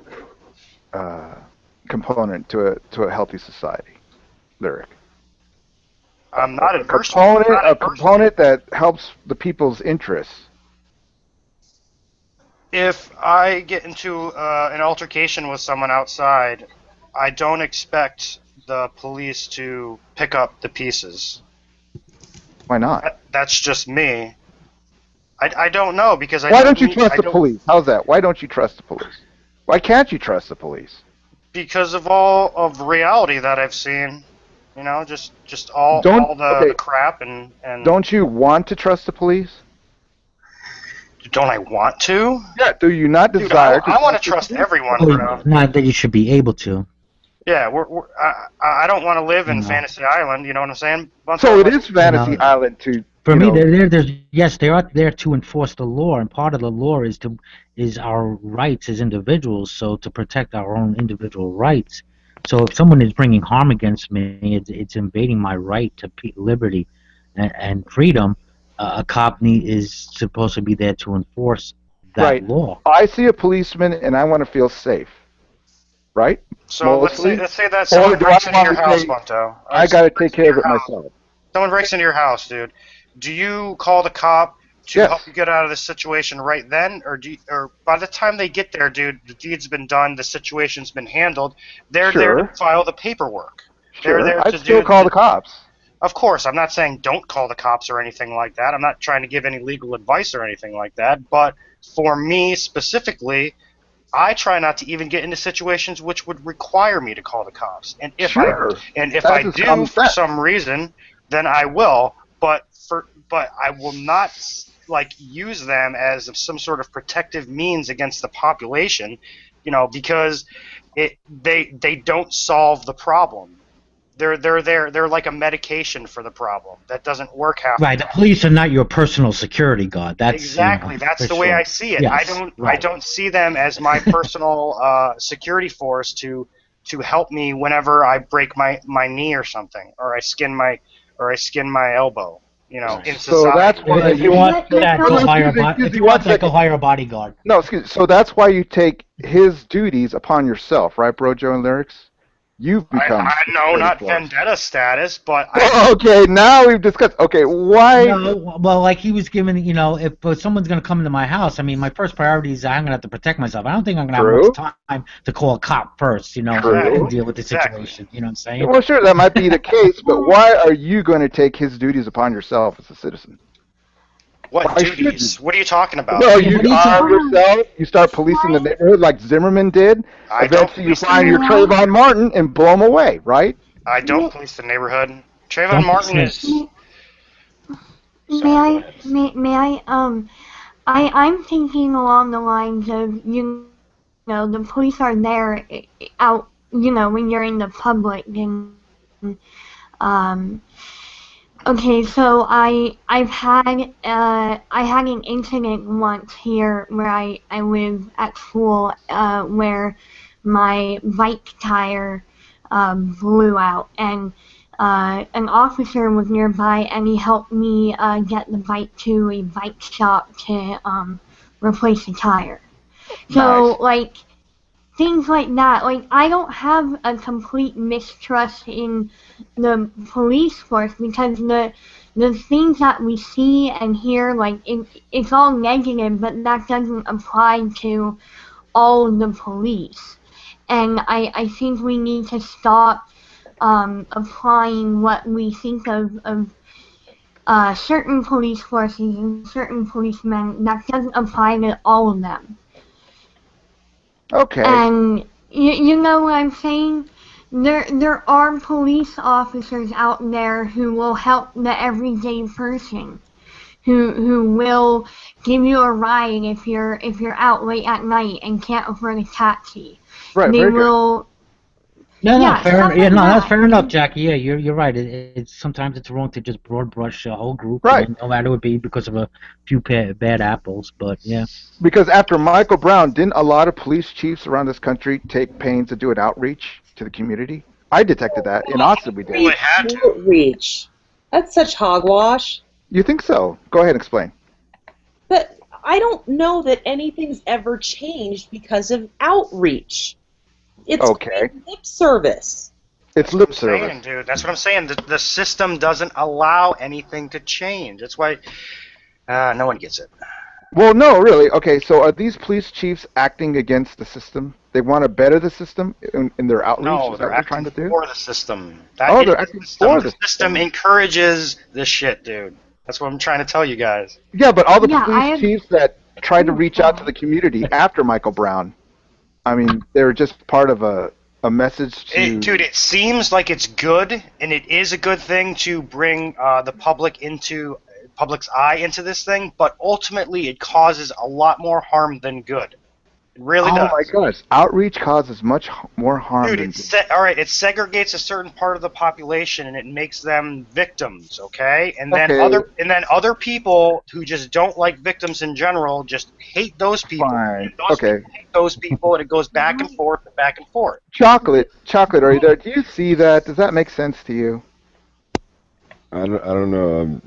component to a healthy society, Lyric? I'm not adverse. A component that helps the people's interests. If I get into an altercation with someone outside, I don't expect the police to pick up the pieces. Why not? That's just me. I don't know, because Why don't you trust the police? How's that? Why don't you trust the police? Why can't you trust the police? Because of all of reality that I've seen. You know, just all the crap and. Don't you want to trust the police? Don't I want to? Yeah. Do you not desire? I want to trust everyone, bro. Not that you should be able to. Yeah, I don't want to live in Fantasy Island. You know what I'm saying? So it is Fantasy Island to. For me, they are there to enforce the law, and part of the law is our rights as individuals. So to protect our own individual rights. So if someone is bringing harm against me, it's invading my right to liberty and freedom. A cop is supposed to be there to enforce that law. I see a policeman and I want to feel safe, right? So let's say that someone breaks into your house, Bunto. I got to take care of it myself. Someone breaks into your house, dude. Do you call the cop to help you get out of this situation right then, or by the time they get there, dude, the deed's been done, the situation's been handled. They're there to file the paperwork. Sure. I'd still call the cops. Of course, I'm not saying don't call the cops or anything like that. I'm not trying to give any legal advice or anything like that. But for me specifically, I try not to even get into situations which would require me to call the cops. And if I do for some reason, then I will. But I will not use them as some sort of protective means against the population, you know, because they don't solve the problem. They're like a medication for the problem that doesn't work half. Right, the police are not your personal security guard. That's exactly that's the way I see it. Yes, I don't see them as my personal security force to help me whenever I break my knee or something, or I skin my elbow. You know, in society. So that's why if you want that, go hire a bodyguard. No, so that's why you take his duties upon yourself, right, bro, Joe and Lyrics? You've become. No, not vendetta status, but. Okay, now we've discussed. Okay, why? No, well, like he was given, you know, if someone's going to come into my house, I mean, my first priority is I'm going to have to protect myself. I don't think I'm going to have much time to call a cop first, you know, and deal with the situation. You know what I'm saying? Well, sure, that might be the case, but why are you going to take his duties upon yourself as a citizen? What duties? What are you talking about? No, you arm yourself. You start policing the neighborhood like Zimmerman did. Eventually, you find your Trayvon Martin and blow him away, right? I don't police the neighborhood. Trayvon Martin is. May I? I'm thinking along the lines of you know the police are there out you know when you're in the public and Okay, so I had an incident once here where I live at school where my bike tire blew out and an officer was nearby and he helped me get the bike to a bike shop to replace the tire. So like things like that, like I don't have a complete mistrust in the police force because the things that we see and hear, like it's all negative, but that doesn't apply to all of the police. And I think we need to stop applying what we think of certain police forces and certain policemen. That doesn't apply to all of them. Okay. And you know what I'm saying? There are police officers out there who will help the everyday person, who will give you a ride if you're out late at night and can't afford a taxi. Right. They will No, no, Yeah, fair. stuff Yeah, like no, that's that. fair enough, Jackie. Yeah, you're right. It's sometimes it's wrong to just broad brush a whole group, Right. no matter it be because of a few bad apples. But yeah, Because after Michael Brown, didn't a lot of police chiefs around this country take pains to do an outreach to the community? I detected that. In Austin, we Well, did. they had to. Outreach. That's such hogwash. You think so? Go ahead and explain. But I don't know that anything's ever changed because of outreach. It's Okay. lip service. It's That's what lip I'm service. saying, dude. That's what I'm saying. The system doesn't allow anything to change. That's why no one gets it. Well, no, really. Okay, so are these police chiefs acting against the system? They want to better the system in their outreach? No, Is that they're what they're trying acting to do? for the system. Oh, That they're is acting the system. for The the system system. encourages this shit, dude. That's what I'm trying to tell you guys. Yeah, but all the Yeah, I police chiefs that tried to reach out to the community after Michael Brown, I mean, they're just part of a message to. Dude, it seems like it's good, and it is a good thing to bring the public's eye into this thing, but ultimately it causes a lot more harm than good. It really Oh does. my gosh, outreach causes much more harm Dude, than. all right. It segregates a certain part of the population, and it makes them victims. Okay, and then Okay. other people who just don't like victims in general just hate those people. Fine. And those Okay. people hate those people, and it goes back and forth and back and forth. Chocolate, are you there? Do you see that? Does that make sense to you? I don't know.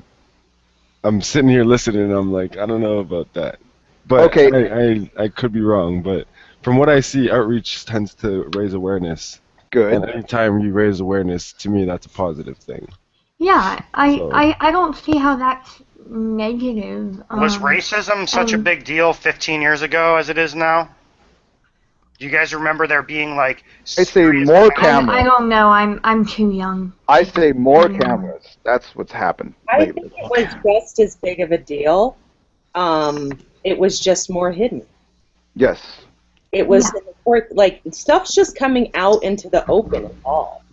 I'm sitting here listening, and I'm like, I don't know about that. But Okay. I could be wrong. But from what I see, outreach tends to raise awareness. Good. And anytime you raise awareness, to me, that's a positive thing. Yeah, So- I don't see how that's negative. Was racism such a big deal 15 years ago as it is now? Do you guys remember there being like? I say more I cameras. don't know. I'm too young. I say more cameras. That's what's happened I lately. think it was just as big of a deal. It was just more hidden. Yes. It was like stuff's just coming out into the open at all.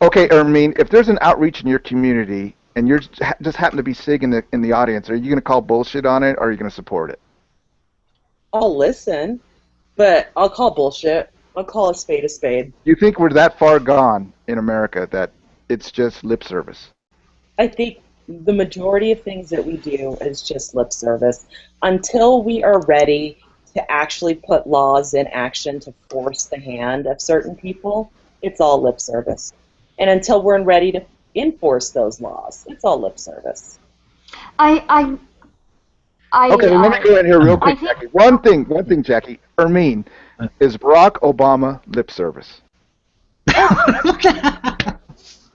Okay, Ermine, if there's an outreach in your community and you're just happen to be SIG in the audience, are you going to call bullshit on it or are you going to support it? I'll listen, but I'll call bullshit. I'll call a spade a spade. You think we're that far gone in America that it's just lip service? I think the majority of things that we do is just lip service. Until we are ready to actually put laws in action to force the hand of certain people, it's all lip service. And until we're ready to enforce those laws, it's all lip service. Okay, let me go in here real quick, Jackie. One thing, Jackie. Ermine, is Barack Obama lip service?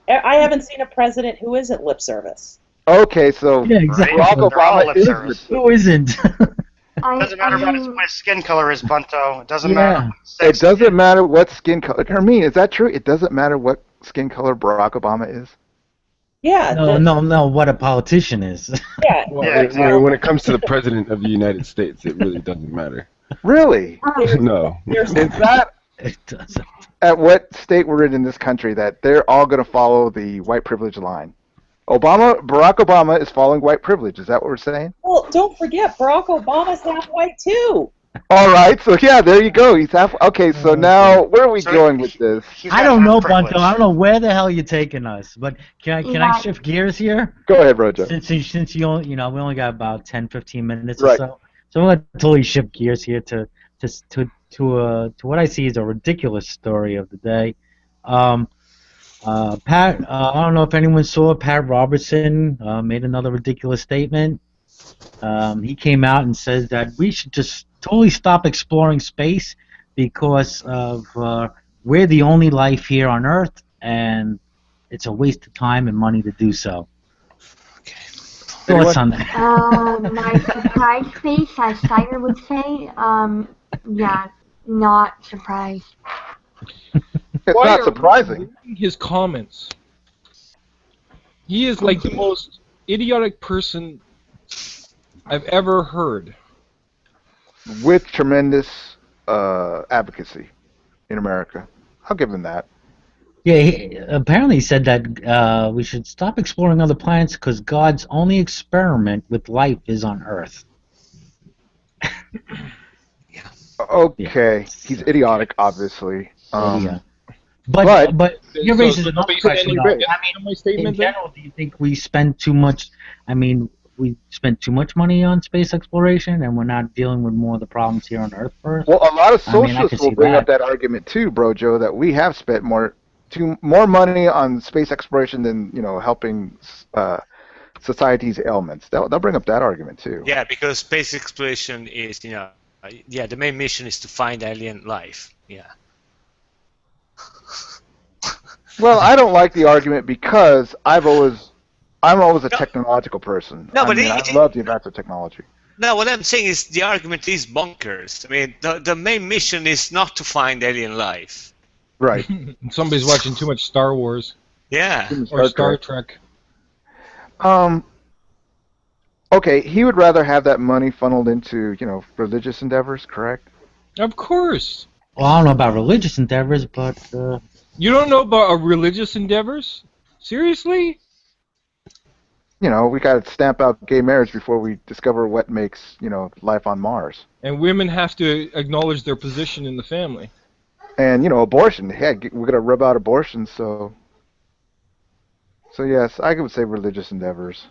I haven't seen a president who isn't lip service. Okay, so yeah, exactly. Barack They're all Obama lip is service. Who isn't? It doesn't matter what his skin color is, Bunto. It doesn't matter. What It doesn't matter what skin color. Hermine, is that true? It doesn't matter what skin color Barack Obama is? Yeah. No. What a politician is. Yeah. When it comes to the president of the United States, it really doesn't matter. Really? No. Is that It doesn't. at what state we're in this country that they're all going to follow the white privilege line? Barack Obama is following white privilege. Is that what we're saying? Well, don't forget, Barack Obama's half white too. All right, so yeah, there you go. He's half. Okay, so now where are we going with this? I don't know, Bunto. I don't know where the hell you're taking us. But can I shift gears here? Go ahead, Rojo. Since you only, we only got about 10, 15 minutes Right. or so. So I'm gonna totally shift gears here to what I see as a ridiculous story of the day. Pat, I don't know if anyone saw Pat Robertson made another ridiculous statement. He came out and says that we should just totally stop exploring space because of we're the only life here on Earth, and it's a waste of time and money to do so. Okay. Thoughts on that? My surprise face, as Steiner would say, yeah, not surprised. It's not surprising. His comments. He is like the most idiotic person I've ever heard. With tremendous advocacy in America. I'll give him that. Yeah, he apparently said that we should stop exploring other planets because God's only experiment with life is on Earth. Okay, he's idiotic, obviously. Yeah. But you So raises another basically, question. anyway, I my mean, statement in general, do you think we spend too much? I mean, we spend too much money on space exploration, and we're not dealing with more of the problems here on Earth first. Well, a lot of I mean, I socialists could will see bring up that. that argument too, Brojo, that we have spent more money on space exploration than helping society's ailments. They'll bring up that argument too. Yeah, because space exploration is, yeah, the main mission is to find alien life. Yeah. Well, I don't like the argument because I'm always a technological person. No, but I love the advance of technology. No, what I'm saying is the argument is bonkers. I mean, the main mission is not to find alien life. Right. Somebody's watching too much Star Wars. Yeah. Or Star Trek. Okay, he would rather have that money funneled into, religious endeavors, correct? Of course. Well, I don't know about religious endeavors, but you don't know about religious endeavors? Seriously? We got to stamp out gay marriage before we discover what makes, life on Mars. And women have to acknowledge their position in the family. And, abortion. Heck, we're going to rub out abortion, so yes, I would say religious endeavors.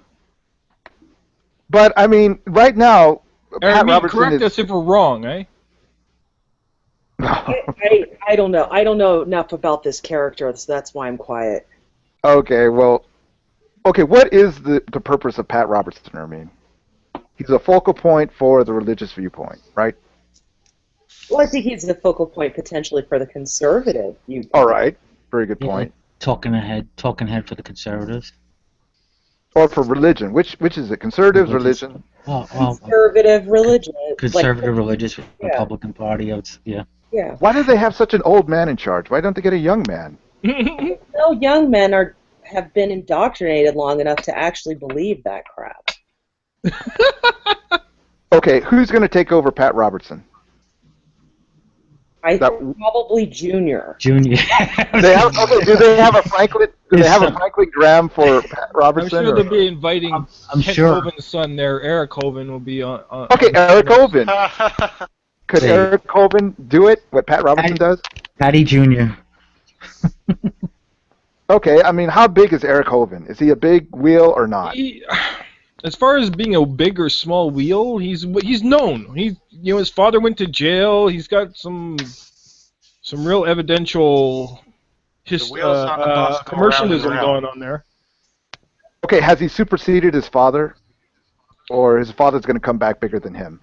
But, I mean, right now, Pat Robertson correct us if we're wrong, eh? I don't know. I don't know enough about this character, so that's why I'm quiet. Okay, well, what is the purpose of Pat Robertson? I mean, he's a focal point for the religious viewpoint, right? Well, I think he's the focal point potentially for the conservative viewpoint. All right, very good point. Talking head for the conservatives. Or for religion, which is it? Conservatives, religion? Conservative religion. Conservative religious Republican Party. Yeah. Why do they have such an old man in charge? Why don't they get a young man? No, young men have been indoctrinated long enough to actually believe that crap. Okay, who's going to take over Pat Robertson? I think probably Junior. Junior. Do they have a Franklin? Do they have a Franklin Graham for Pat Robertson? I'm sure they'll be inviting I'm sure. Hovind's son there. Eric Hovind will be on. Okay, Eric Hovind. Could Eric Hovind do it? What Pat Robertson does? Patty Jr. Okay, I mean, how big is Eric Hovind? Is he a big wheel or not? As far as being a big or small wheel, he's known. His father went to jail. He's got some real evidential commercialism going on there. Okay, has he superseded his father, or his father's going to come back bigger than him?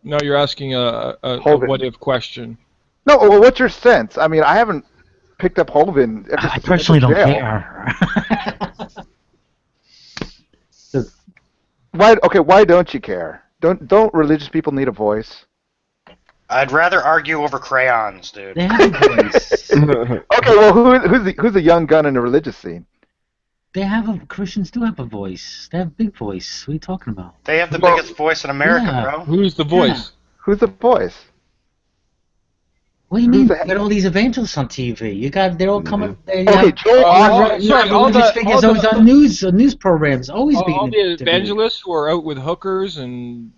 No, you're asking a what-if question. No, well, what's your sense? I mean, I haven't picked up Hovind. I personally don't care. Why don't you care? Don't religious people need a voice? I'd rather argue over crayons, dude. They have a voice. Okay, well, who's a young gun in the religious scene? Christians do have a voice. They have a big voice. What are you talking about? They have the biggest voice in America, bro. Who's the voice? Yeah. Who's the voice? What do you mean? You got all these evangelists on TV. They're all coming. Okay, Joel. Religious figures always on news programs. Always being all the evangelists who are out with hookers and.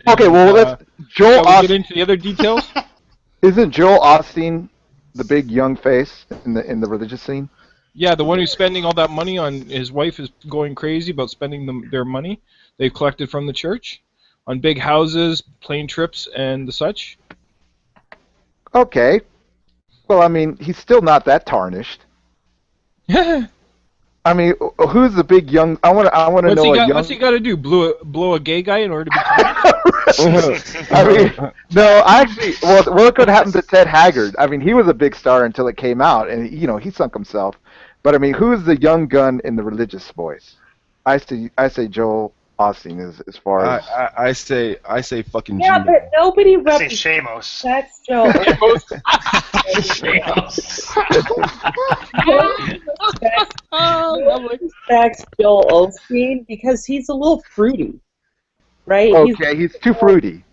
Okay, well, let's Joel. Shall we get into the other details? Isn't Joel Osteen the big young face in the religious scene? Yeah, the one who's spending all that money on his wife is going crazy about spending their money they've collected from the church on big houses, plane trips, and the such. Okay. Well, I mean, he's still not that tarnished. I mean, who's the big young? I want to know. What's he got to do? Blow a gay guy in order to be? I mean, no, actually, well, what could happen to Ted Haggard? I mean, he was a big star until it came out, and he sunk himself. But I mean, who's the young gun in the religious voice? I say Joel Osteen is as far as I say fucking. Yeah, Gina. but nobody Seamus. That's Joel. That's Joel Osteen because he's a little fruity, right? Okay, he's too fruity.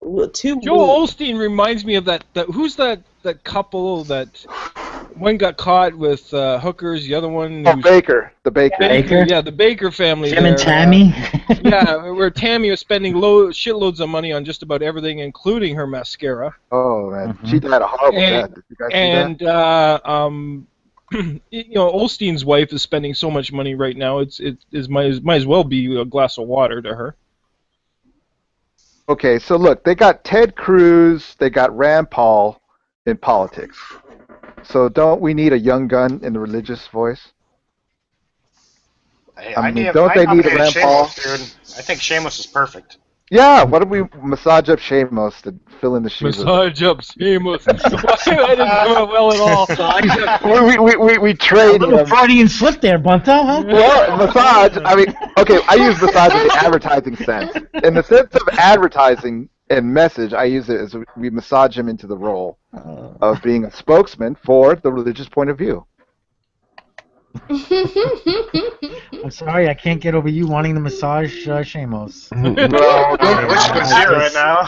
Joel Osteen reminds me of that who's that couple that one got caught with hookers. The other one. Oh, Baker. The Baker. Baker? Yeah, the Baker family. Jim there, and Tammy. Yeah, where Tammy was spending shitloads of money on just about everything, including her mascara. Oh man, she died a horrible death. Did you guys see that? You know, Olstein's wife is spending so much money right now. It might as well be a glass of water to her. Okay, so look, they got Ted Cruz, they got Rand Paul in politics. So don't we need a young gun in the religious voice? I mean, don't they need a Rand Paul? Dude. I think Sheamus is perfect. Yeah, why don't we massage up Sheamus to fill in the shoes? Massage up Sheamus. That didn't come out well at all. we trade a little Freudian slip there, Bunto, huh? Well, massage, I mean, okay, I use massage in the advertising sense. In the sense of advertising and message, I use it as we massage him into the role of being a spokesman for the religious point of view. I'm sorry, I can't get over you wanting to massage Sheamus. No, Elizabeth's here right now.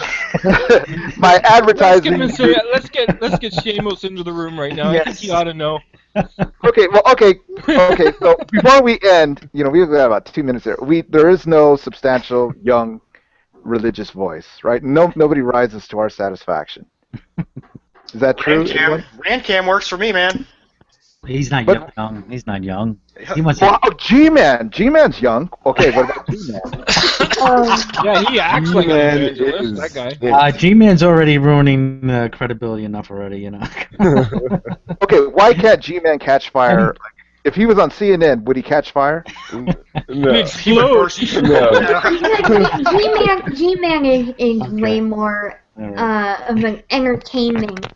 My advertising. Let's get Sheamus into the room right now. Yes. I think he ought to know. Okay. So before we end, you know, we've got about 2 minutes here. There is no substantial young religious voice, right? Nobody rises to our satisfaction. Is that true? Rand Cam works for me, man. He's not young. He's not young. He must G-Man. G-Man's young. Okay, what about G-Man? Yeah, he acts like an evangelist, that guy. G-Man's already ruining credibility enough already, you know. Okay, why can't G-Man catch fire? If he was on CNN, would he catch fire? No. G-Man is way more of an entertainment.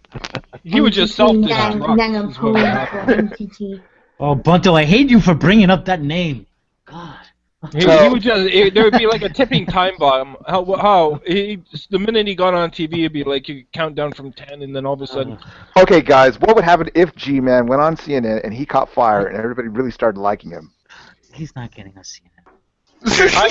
He would just self-destruct. Than a political entity. Oh, Bunto, I hate you for bringing up that name. God. He would just. There would be like a tipping time bomb. The minute he got on TV, it'd be like you count down from 10, and then all of a sudden. Okay, guys, what would happen if G-Man went on CNN and he caught fire and everybody really started liking him? He's not getting on CNN. I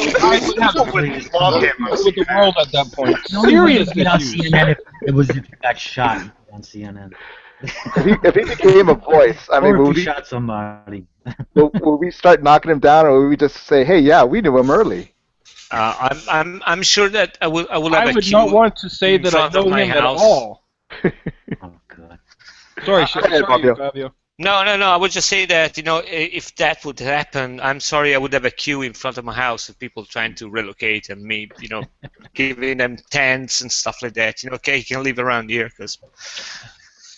would have to love him with the world at that point. Serious get on CNN if he got shot on CNN. If he became a voice, I mean, or if he shot somebody. will we start knocking him down, or will we just say, "Hey, yeah, we knew him early"? I'm sure that I will have a I would not want to say that I know him at all. Oh God. Sorry, Fabio. No. I would just say that, you know, if that would happen, I'm sorry, I would have a queue in front of my house of people trying to relocate and me, you know, giving them tents and stuff like that. You know, okay, you can live around here because.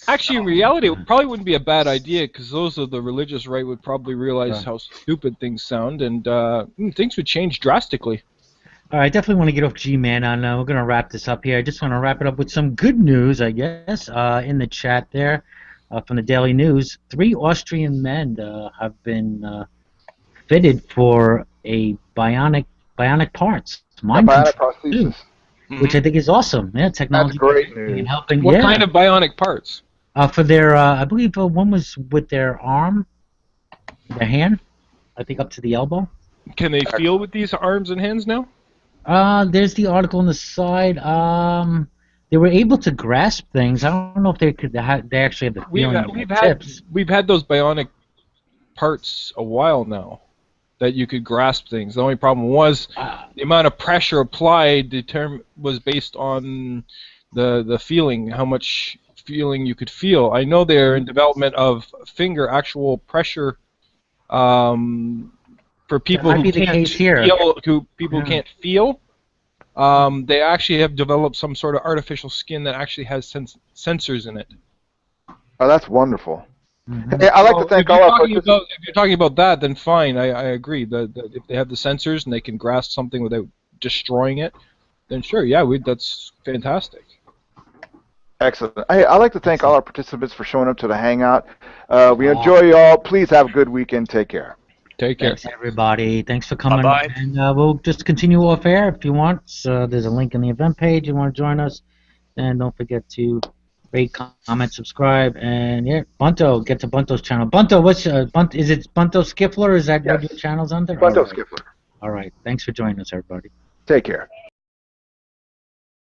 Actually, in reality, it probably wouldn't be a bad idea because those of the religious right would probably realize how stupid things sound, and things would change drastically. All right, I definitely want to get off G-Man on. We're going to wrap this up here. I just want to wrap it up with some good news, I guess, in the chat there from the Daily News. 3 Austrian men have been fitted for a bionic parts. Bionic prosthesis. Which I think is awesome. Yeah, technology. That's great news. Helping. What kind of bionic parts? For their, I believe one was with their arm, their hand, I think up to the elbow. Can they feel with these arms and hands now? There's the article on the side. They were able to grasp things. I don't know if they could. They actually have the feeling. We've had those bionic parts a while now, that you could grasp things. The only problem was the amount of pressure applied was based on the feeling, how much feeling you could feel. I know they're in development of actual pressure for people who can't feel. Can't feel. They actually have developed some sort of artificial skin that actually has sensors in it. Oh, that's wonderful. Hey, I'd like to thank all our participants. If you're talking about that, then fine. I agree. That if they have the sensors and they can grasp something without destroying it, then sure, yeah, that's fantastic. Excellent. Hey, I'd like to thank all our participants for showing up to the Hangout. We enjoy you all. Please have a good weekend. Take care. Take care. Thanks, everybody. Thanks for coming. Bye-bye. And we'll just continue off air if you want. So there's a link in the event page. You want to join us. And don't forget to rate, comment, subscribe, and yeah, Bunto, get to Bunto's channel. Bunto, what's is it Bunto Skiffler? Is that what your channel's under? Bunto Skiffler. All right. Thanks for joining us, everybody. Take care.